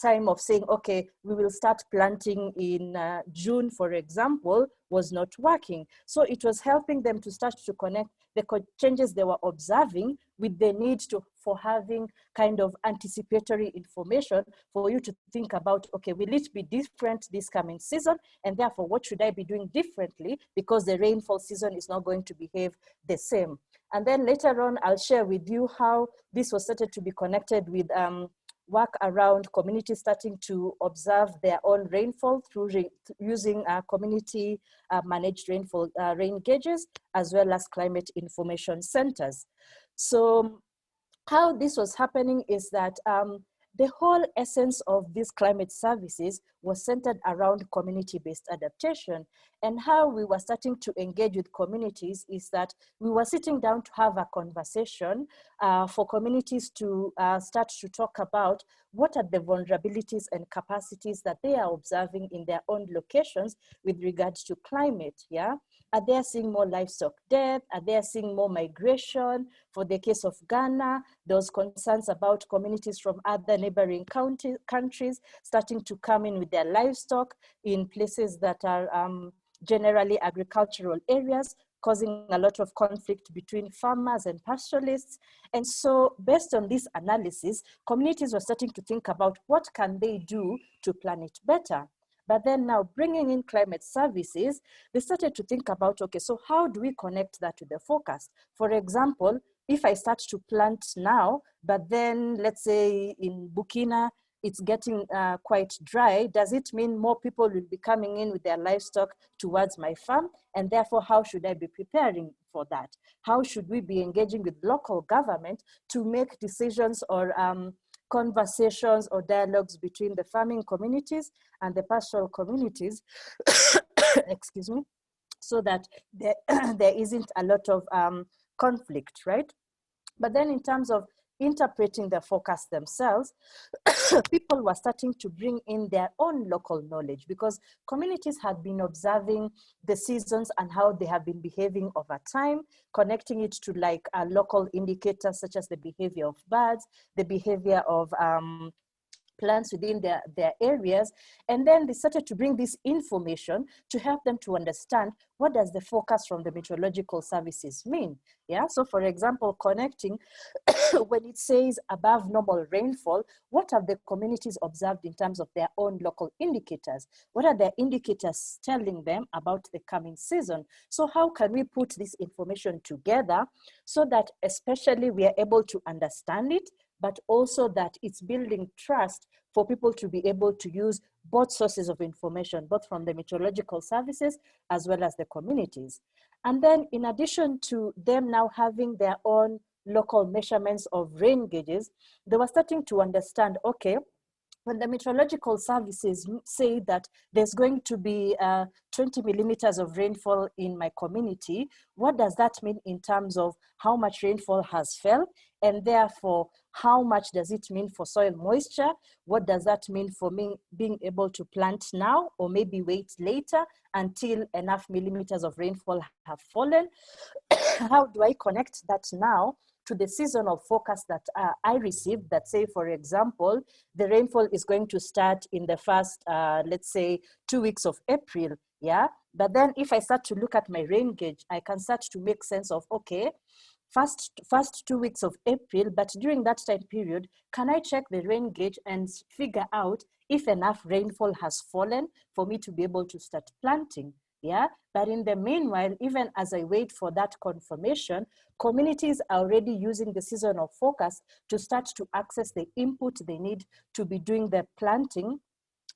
time of saying, okay, we will start planting in June, for example, was not working. So it was helping them to start to connect the changes they were observing with the need for having kind of anticipatory information for you to think about, okay, will it be different this coming season? And therefore, what should I be doing differently? Because the rainfall season is not going to behave the same. And then later on, I'll share with you how this was started to be connected with work around communities starting to observe their own rainfall through using community managed rainfall rain gauges, as well as climate information centers. So how this was happening is that the whole essence of these climate services was centered around community-based adaptation. And how we were starting to engage with communities is that we were sitting down to have a conversation for communities to start to talk about what are the vulnerabilities and capacities that they are observing in their own locations with regards to climate, yeah? Are they seeing more livestock death? Are they seeing more migration? For the case of Ghana, there was concerns about communities from other neighboring countries starting to come in with their livestock in places that are generally agricultural areas, causing a lot of conflict between farmers and pastoralists. And so based on this analysis, communities were starting to think about what can they do to plan it better. But then now bringing in climate services, they started to think about, okay, so how do we connect that to the forecast? For example, if I start to plant now, but then let's say in Burkina, it's getting quite dry, does it mean more people will be coming in with their livestock towards my farm? And therefore, how should I be preparing for that? How should we be engaging with local government to make decisions or conversations or dialogues between the farming communities and the pastoral communities, excuse me, so that there isn't a lot of conflict, right? But then in terms of interpreting the forecast themselves, people were starting to bring in their own local knowledge because communities had been observing the seasons and how they have been behaving over time, connecting it to like local indicators such as the behavior of birds, the behavior of plants within their areas. And then they started to bring this information to help them to understand what does the forecast from the meteorological services mean. Yeah, so for example, connecting when it says above normal rainfall, what have the communities observed in terms of their own local indicators? What are their indicators telling them about the coming season? So how can we put this information together so that especially we are able to understand it, but also that it's building trust for people to be able to use both sources of information, both from the meteorological services as well as the communities. And then in addition to them now having their own local measurements of rain gauges, they were starting to understand, okay, when the meteorological services say that there's going to be 20 millimeters of rainfall in my community, what does that mean in terms of how much rainfall has fell? And therefore, how much does it mean for soil moisture? What does that mean for me being able to plant now or maybe wait later until enough millimeters of rainfall have fallen? How do I connect that now to the seasonal forecast that I received that say, for example, the rainfall is going to start in the first, let's say 2 weeks of April, yeah? But then if I start to look at my rain gauge, I can start to make sense of, okay, first 2 weeks of April, but during that time period, can I check the rain gauge and figure out if enough rainfall has fallen for me to be able to start planting? Yeah, but in the meanwhile, even as I wait for that confirmation, communities are already using the seasonal forecast to start to access the input they need to be doing the planting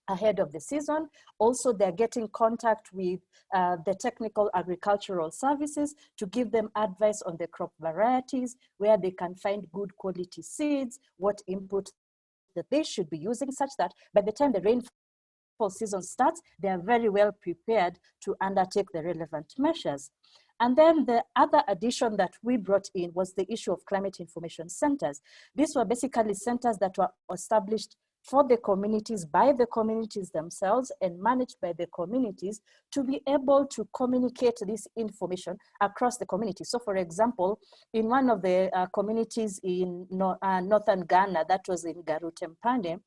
ahead of the season. Also, they're getting contact with the technical agricultural services to give them advice on the crop varieties, where they can find good quality seeds, what input that they should be using, such that by the time the rainfall season starts, they are very well prepared to undertake the relevant measures. And then the other addition that we brought in was the issue of climate information centers. These were basically centers that were established for the communities, by the communities themselves, and managed by the communities to be able to communicate this information across the community. So for example, in one of the communities in northern Ghana, that was in Garutempane,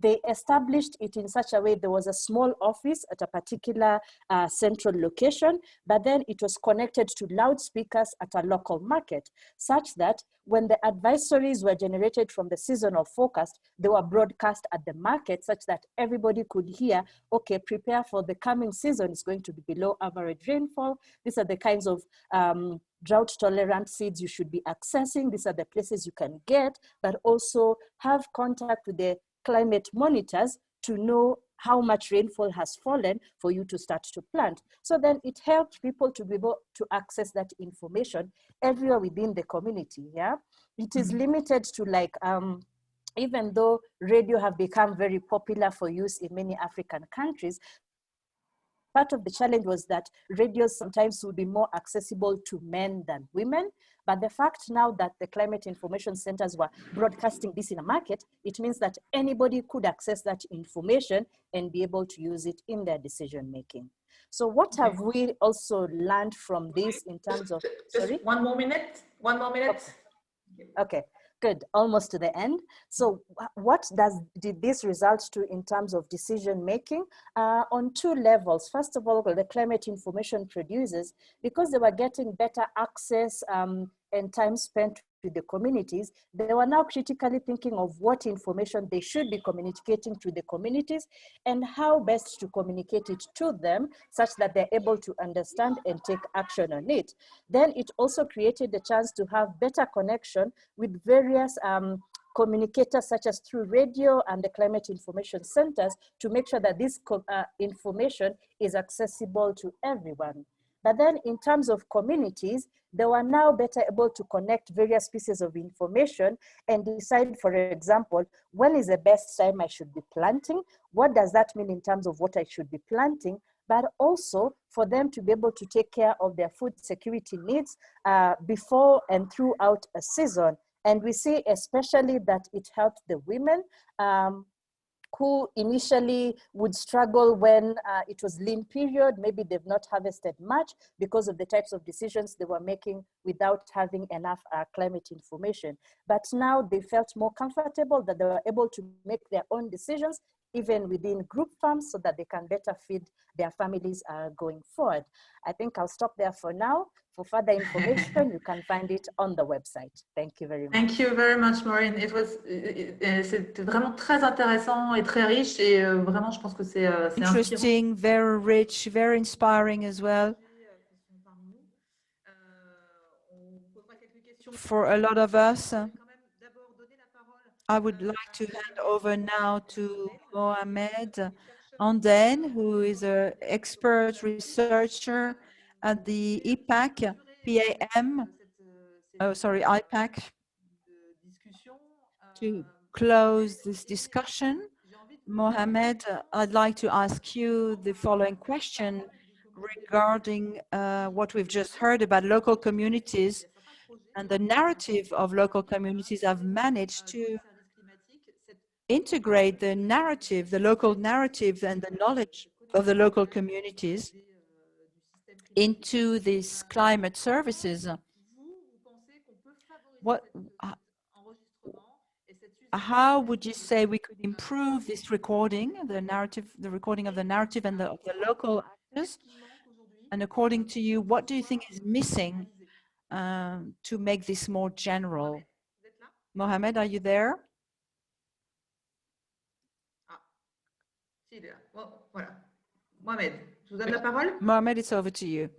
they established it in such a way there was a small office at a particular central location, but then it was connected to loudspeakers at a local market, such that when the advisories were generated from the seasonal forecast, they were broadcast at the market such that everybody could hear, okay, prepare for the coming season. It's going to be below average rainfall. These are the kinds of drought tolerant seeds you should be accessing. These are the places you can get, but also have contact with the climate monitors to know how much rainfall has fallen for you to start to plant. So then it helped people to be able to access that information everywhere within the community. Yeah, it is limited to like, even though radio have become very popular for use in many African countries, part of the challenge was that radios sometimes would be more accessible to men than women. But the fact now that the climate information centers were broadcasting this in a market, it means that anybody could access that information and be able to use it in their decision making. So what have we also learned from this in terms of, sorry? Just one more minute. Okay. Good, almost to the end. So what did this result to in terms of decision making? On two levels. First of all, the climate information producers, because they were getting better access and time spent with the communities, they were now critically thinking of what information they should be communicating to the communities and how best to communicate it to them such that they're able to understand and take action on it. Then it also created the chance to have better connection with various communicators such as through radio and the climate information centers to make sure that this information is accessible to everyone. But then in terms of communities, they were now better able to connect various pieces of information and decide, for example, when is the best time I should be planting? What does that mean in terms of what I should be planting? But also for them to be able to take care of their food security needs before and throughout a season. And we see especially that it helped the women who initially would struggle when it was lean period. Maybe they've not harvested much because of the types of decisions they were making without having enough climate information. But now they felt more comfortable that they were able to make their own decisions even within group farms so that they can better feed their families going forward. I think I'll stop there for now. For further information, you can find it on the website. Thank you very much. Thank you very much, Maurine. C'était vraiment très intéressant et très riche et vraiment, je pense que c'est interesting, very rich, very inspiring as well. For a lot of us, I would like to hand over now to Mohamed Handaine, who is an expert researcher at the IPACC, IPACC, to close this discussion. Mohamed, I'd like to ask you the following question regarding what we've just heard about local communities and the narrative of local communities have managed to integrate the narrative, the local narrative and the knowledge of the local communities into these climate services. How would you say we could improve this recording, the narrative, the recording of the narrative and of the local actors? And according to you, what do you think is missing to make this more general? Mohamed, are you there? Mohamed, je vous donne la parole. Mohamed, it's over to you.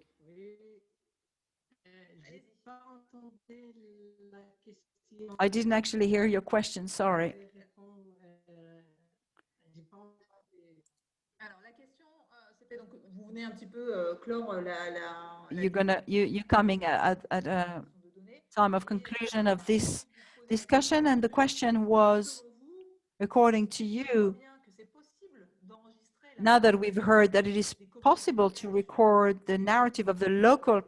I didn't actually hear your question, sorry. You're coming at a time of conclusion of this discussion, and the question was, according to you, now that we've heard that it is possible to record the narrative of the local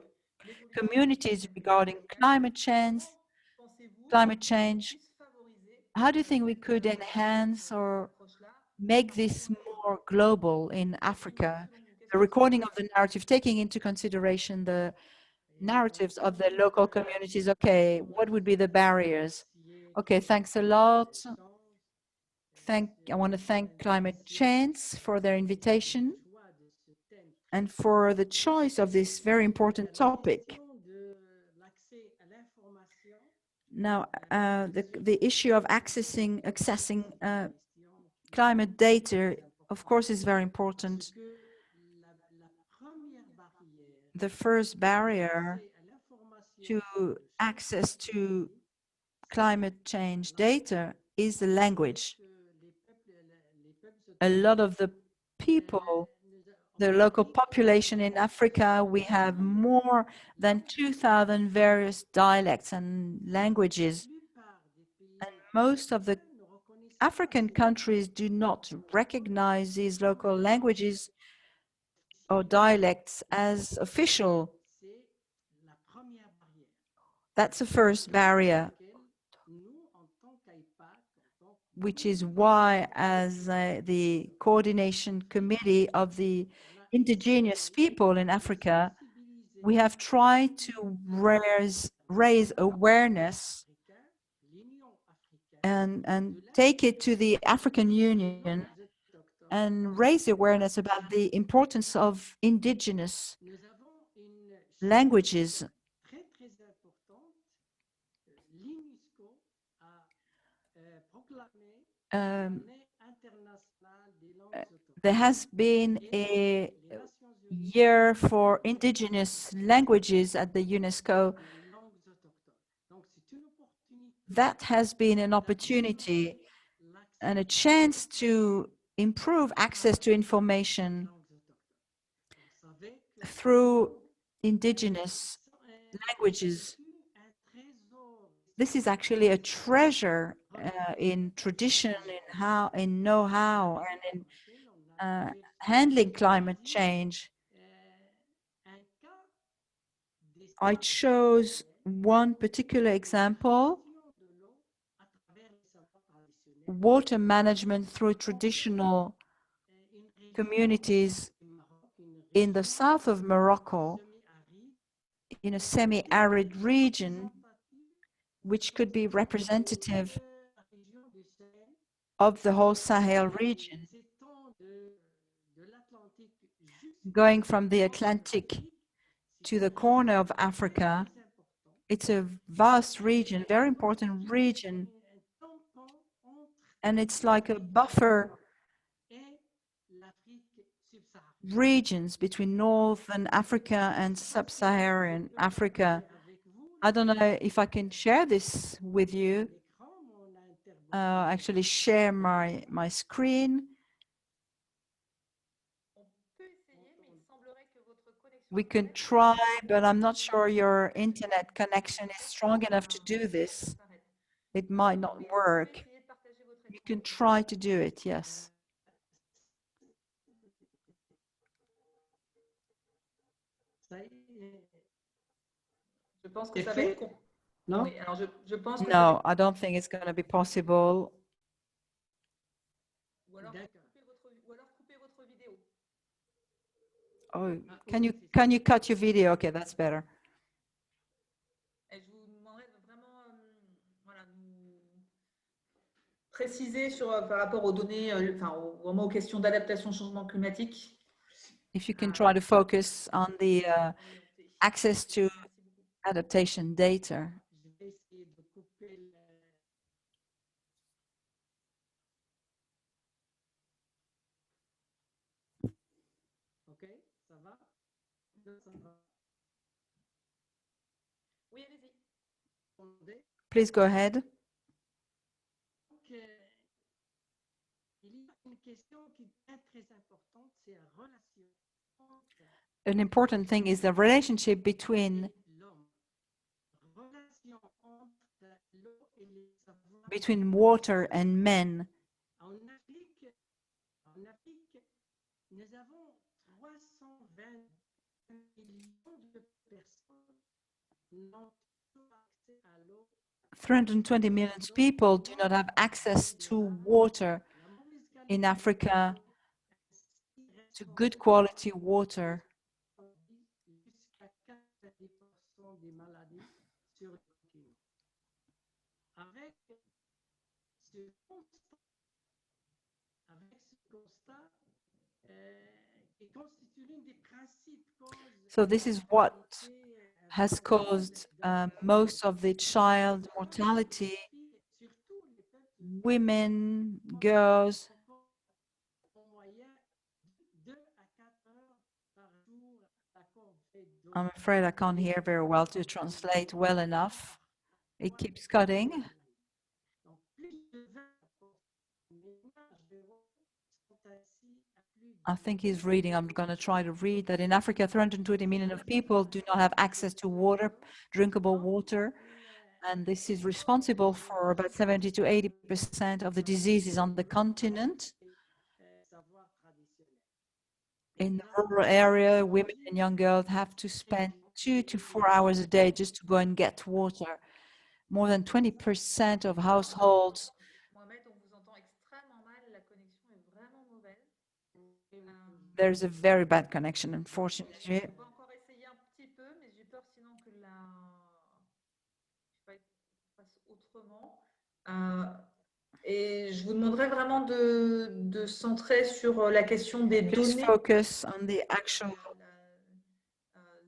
communities regarding climate change, how do you think we could enhance or make this more global in Africa? The recording of the narrative, taking into consideration the narratives of the local communities. Okay, what would be the barriers? Okay, thanks a lot. want to thank Climate Chance for their invitation and for the choice of this very important topic. Now, the issue of accessing climate data, of course, is very important. The first barrier to access to climate change data is the language. A lot of the people, the local population in Africa, we have more than 2,000 various dialects and languages. And most of the African countries do not recognize these local languages or dialects as official. That's the first barrier, which is why, as the coordination committee of the indigenous people in Africa, we have tried to raise awareness and take it to the African Union and raise awareness about the importance of indigenous languages. There has been a year for indigenous languages at the UNESCO. That has been an opportunity and a chance to improve access to information through indigenous languages. This is actually a treasure in tradition, in know-how, and in handling climate change. I chose one particular example: water management through traditional communities in the south of Morocco, in a semi-arid region, which could be representative of the whole Sahel region, going from the Atlantic to the corner of Africa. It's a vast region, very important region, and it's like a buffer regions between Northern Africa and Sub-Saharan Africa. I don't know if I can share this with you. Actually share my screen. We can try, but I'm not sure your internet connection is strong enough to do this. It might not work. You can try to do it, yes. Je pense que ça va être Non? Oui, alors je pense que No, I don't think it's going to be possible. Ou alors couper votre vidéo. Oh, can you cut your video? Okay, that's better. Et je vous demanderais de vraiment voilà, nous préciser sur, par rapport aux données, enfin, vraiment aux questions d'adaptation au changement climatique. If you can try to focus on the access to adaptation data. Je vais essayer de couper le... Ok, ça va? Ça va. Oui, allez-y. Please go ahead. Donc, il y a une question qui est très importante, c'est la relation entre An important thing is the relationship between water and men. En Afrique, nous avons 320 millions de personnes n'ont pas accès à l'eau. 320 million people do not have access to water in Africa, to good quality water. Jusqu'à 90% des maladies sur le continent. Avec ce constat So this is what has caused most of the child mortality. Women, girls. I'm afraid I can't hear very well to translate well enough. It keeps cutting. I think he's reading. I'm going to try to read that in Africa, 320 million of people do not have access to water, drinkable water. And this is responsible for about 70 to 80% of the diseases on the continent. In the rural area, women and young girls have to spend 2 to 4 hours a day just to go and get water. More than 20% of households. Mohamed, on vous entend extrêmement mal, la connexion est vraiment mauvaise. There's a very bad connection, unfortunately. On va encore essayer un petit peu, mais j'ai peur sinon que la... Je sais pas, fasse autrement. Et je vous demanderais vraiment de centrer sur la question des Please données. focus on the actual,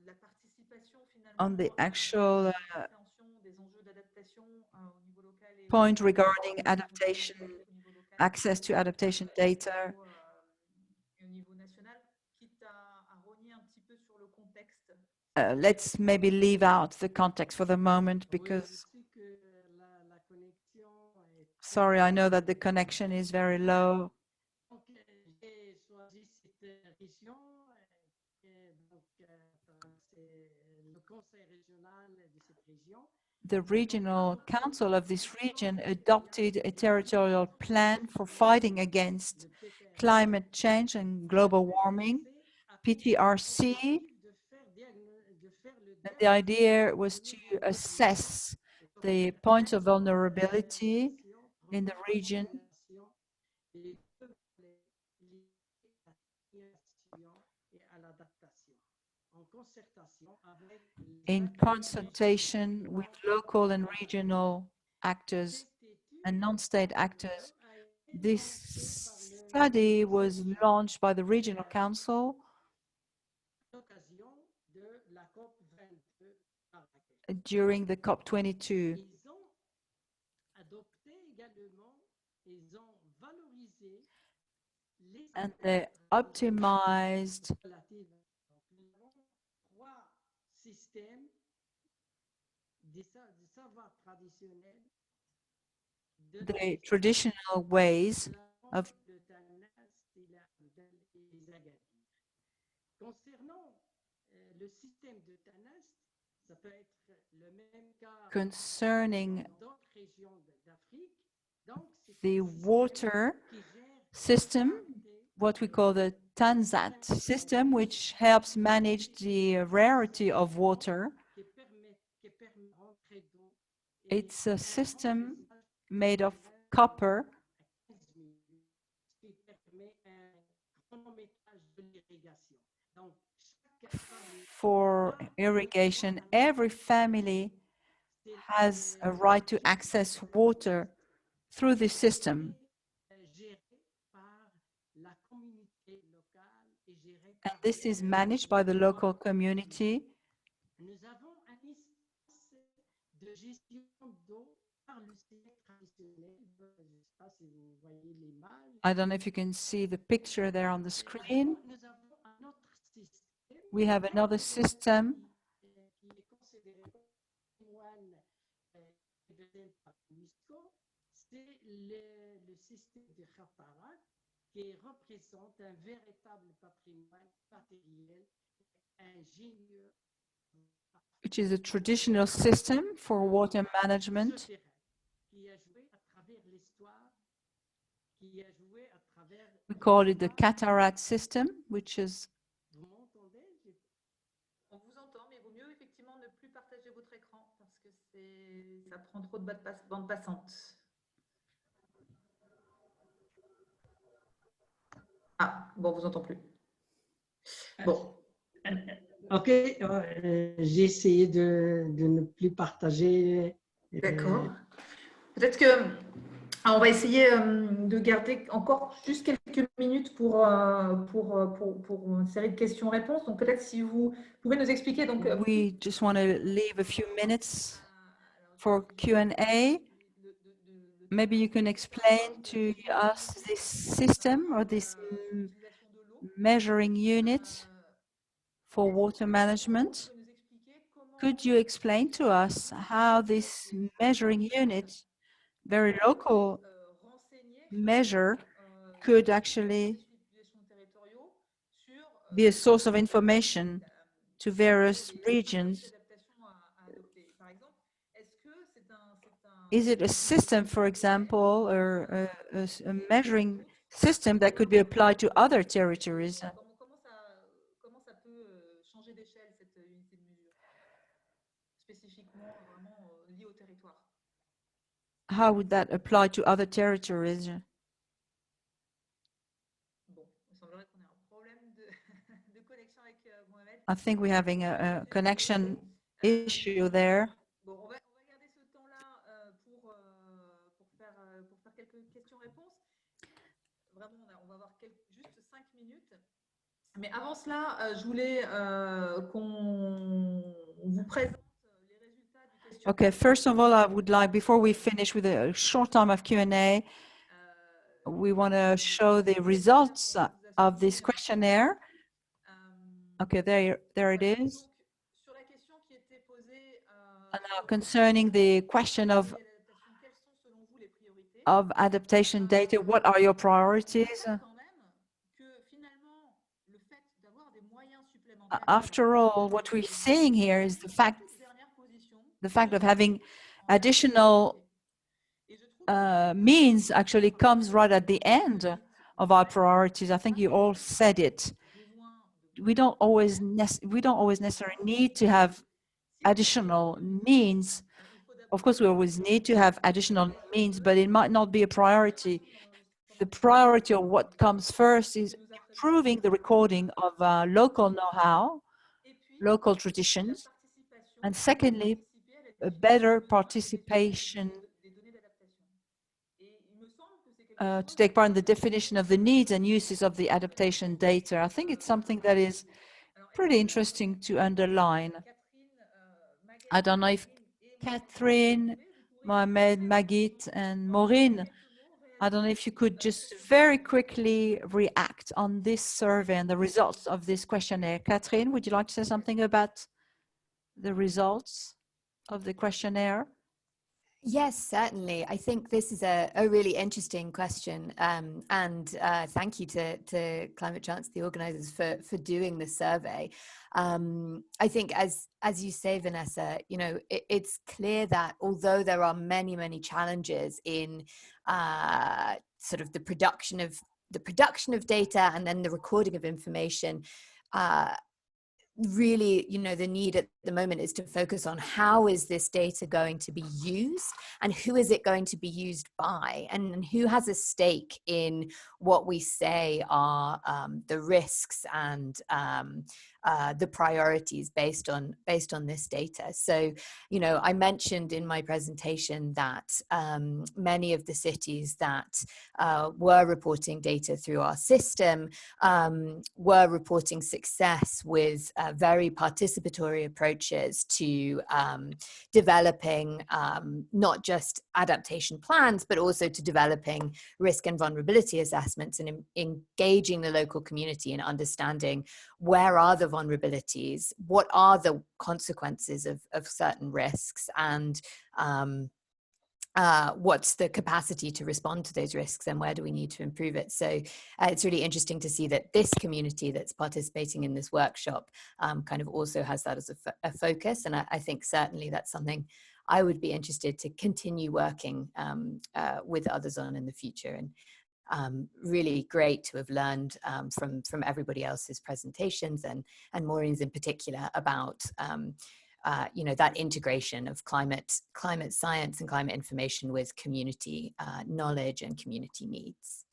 La participation finalement. on the actual compréhension des enjeux d'adaptation au niveau local et point regarding adaptation, access to adaptation data. au niveau national, quitte à rogner un petit peu sur le contexte. Let's maybe leave out the context for the moment because, sorry, I know that the connection is very low. The regional council of this region adopted a territorial plan for fighting against climate change and global warming, PTRC. And the idea was to assess the points of vulnerability in the region in consultation with local and regional actors and non-state actors. This study was launched by the Regional Council during the COP22. And they optimized the traditional ways of concerning the water system, what we call the TANZAT system, which helps manage the rarity of water. It's a system made of copper for irrigation. Every family has a right to access water through this system. And this is managed by the local community. I don't know if you can see the picture there on the screen. We have another system which is a traditional system for water management. We call it the cataract system, which is... On vous entend, mais il vaut mieux effectivement ne plus partager votre écran parce que ça prend trop de bande passante. Ah, bon, on vous entend plus. Bon. Ok, j'ai essayé de ne plus partager. D'accord. Peut-être que on va essayer de garder encore juste quelques quelques minutes pour une série de questions-réponses. Donc peut-être si vous pouvez nous expliquer. Donc, We just want to leave a few minutes for Q&A. Maybe you can explain to us this system or this measuring unit for water management. Could you explain to us how this measuring unit, very local measure, could actually be a source of information to various regions? Is it a system, for example, or a measuring system that could be applied to other territories? Comment ça peut changer d'échelle cette unité de mesure, spécifiquement vraiment liée au territoire? How would that apply to other territories? Bon, il semblerait qu'on ait un problème de connexion avec Mohamed. I think we're having a connection issue there. Bon, on va garder ce temps-là pour faire quelques questions-réponses. Vraiment, on va avoir juste 5 minutes. Mais avant cela, je voulais qu'on vous présente les résultats du questionnaire. Okay, first of all, I would like, before we finish with a short time of Q&A, we want to show the results of this questionnaire. Okay, there it is. And now concerning the question of adaptation data, what are your priorities? After all, what we're seeing here is the fact of having additional means actually comes right at the end of our priorities. I think you all said it. We don't always necessarily need to have additional means. Of course, we always need to have additional means, but it might not be a priority. The priority of what comes first is improving the recording of local know-how, local traditions, and secondly, a better participation to take part in the definition of the needs and uses of the adaptation data. I think it's something that is pretty interesting to underline. I don't know if Catherine, Mohamed, Maguette, and Maurine, I don't know if you could just very quickly react on this survey and the results of this questionnaire. Catherine, would you like to say something about the results of the questionnaire? Yes, certainly. I think this is a really interesting question, and thank you to Climate Chance, the organizers, for doing this survey. I think, as you say, Vanessa, you know, it's clear that although there are many challenges in sort of the production of data and then the recording of information, really, you know, the need at the moment is to focus on how is this data going to be used and who is it going to be used by, and who has a stake in what we say are the risks and the priorities based on this data. So, you know, I mentioned in my presentation that many of the cities that were reporting data through our system were reporting success with very participatory approaches to developing not just adaptation plans, but also to developing risk and vulnerability assessments and engaging the local community in understanding where are the vulnerabilities, what are the consequences of certain risks, and what's the capacity to respond to those risks, and where do we need to improve it. So it's really interesting to see that this community that's participating in this workshop kind of also has that as a focus. And I think certainly that's something I would be interested to continue working with others on in the future. And really great to have learned from everybody else's presentations and Maurine's in particular about you know, that integration of climate science and climate information with community knowledge and community needs.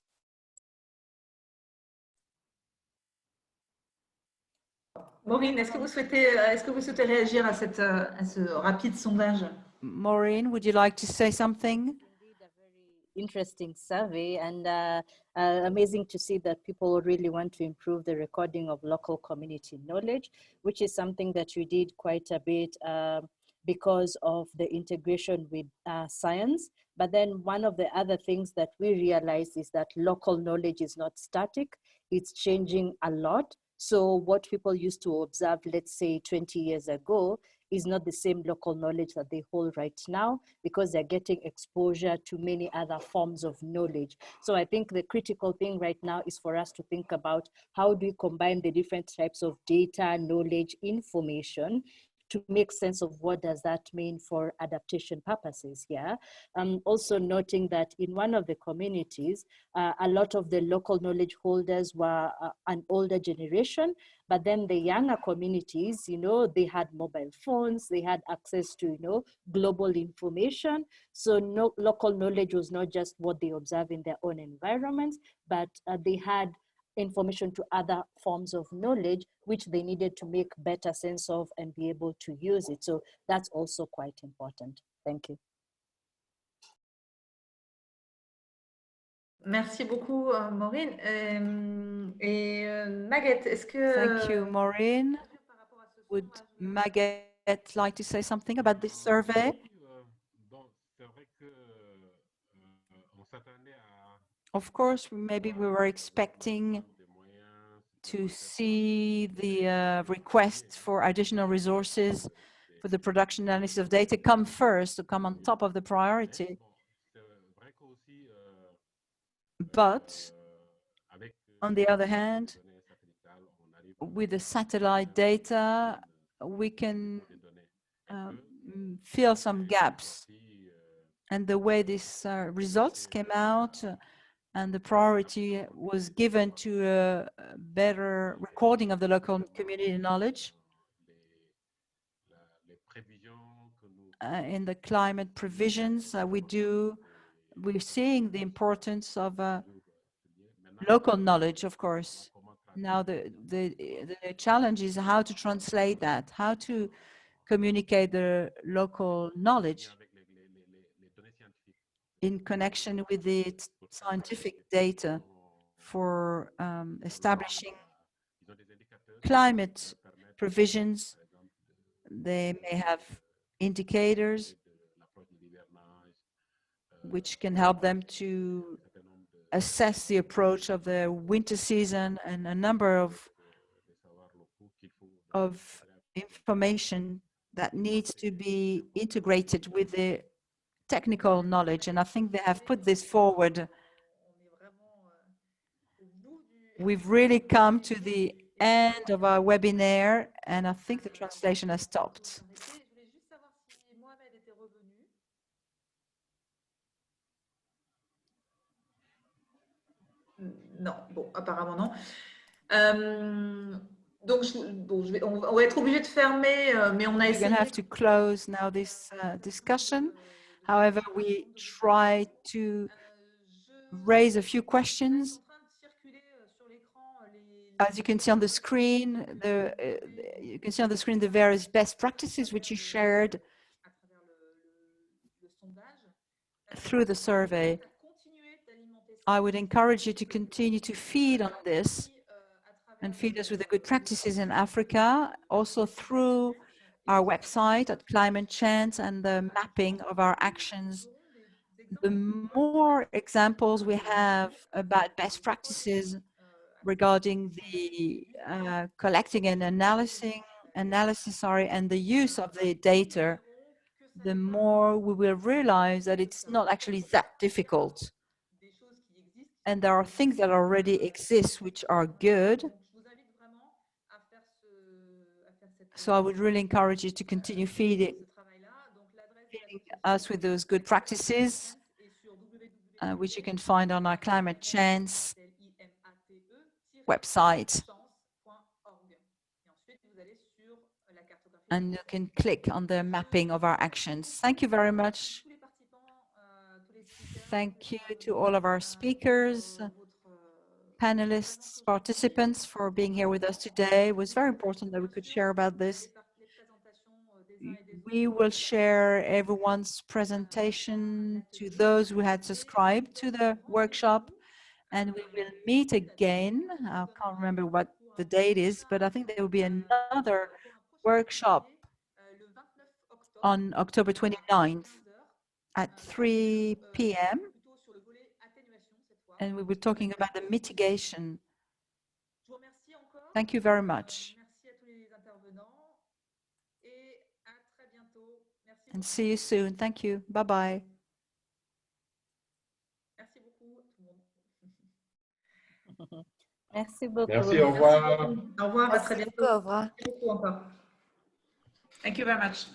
Maurine, est-ce que vous souhaitez réagir à ce rapide sondage? Maurine, would you like to say something? interesting survey, and amazing to see that people really want to improve the recording of local community knowledge, which is something that we did quite a bit because of the integration with science. But then one of the other things that we realized is that local knowledge is not static, it's changing a lot. So what people used to observe, let's say 20 years ago, is not the same local knowledge that they hold right now, because they're getting exposure to many other forms of knowledge. So I think the critical thing right now is for us to think about how do we combine the different types of data, knowledge, information to make sense of what does that mean for adaptation purposes. Yeah. Also noting that in one of the communities, a lot of the local knowledge holders were an older generation, but then the younger communities, you know, they had mobile phones, they had access to, you know, global information. So local knowledge was not just what they observe in their own environments, but they had information to other forms of knowledge, which they needed to make better sense of and be able to use it. So that's also quite important. Thank you. Merci beaucoup, Maureen. Maguette, est-ce que... Thank you, Maureen. Would Maguette like to say something about this survey? Of course, maybe we were expecting to see the request for additional resources for the production analysis of data come first, to come on top of the priority. But on the other hand, with the satellite data, we can fill some gaps. And the way these results came out and the priority was given to a better recording of the local community knowledge in the climate provisions we're seeing the importance of local knowledge, of course. Now the challenge is how to translate that, how to communicate the local knowledge in connection with the scientific data for establishing climate provisions. They may have indicators which can help them to assess the approach of the winter season, and a number of information that needs to be integrated with the technical knowledge. And I think they have put this forward. We've really come to the end of our webinar, and I think the translation has stopped. Non, bon, apparemment non. Donc, on va être obligé de fermer, mais on a essayé. We're going to have to close now this discussion. However, we try to raise a few questions. As you can see on the screen, the various best practices which you shared through the survey. I would encourage you to continue to feed on this and feed us with the good practices in Africa, also through our website at Climate Chance and the mapping of our actions. The more examples we have about best practices regarding the collecting and analysis, and the use of the data, the more we will realize that it's not actually that difficult. And there are things that already exist which are good. So I would really encourage you to continue feeding us with those good practices, which you can find on our Climate Chance website. And you can click on the mapping of our actions. Thank you very much. Thank you to all of our speakers, panelists, participants for being here with us today. It was very important that we could share about this. we will share everyone's presentation to those who had subscribed to the workshop, and we will meet again. I can't remember what the date is, but I think there will be another workshop on October 29th at 3 p.m. and we were talking about the mitigation. Thank you very much. And see you soon. Thank you. Bye-bye. Merci beaucoup. Merci, au revoir. Au revoir, à très Merci bientôt. beaucoup, au revoir. Merci beaucoup encore. Thank you very much.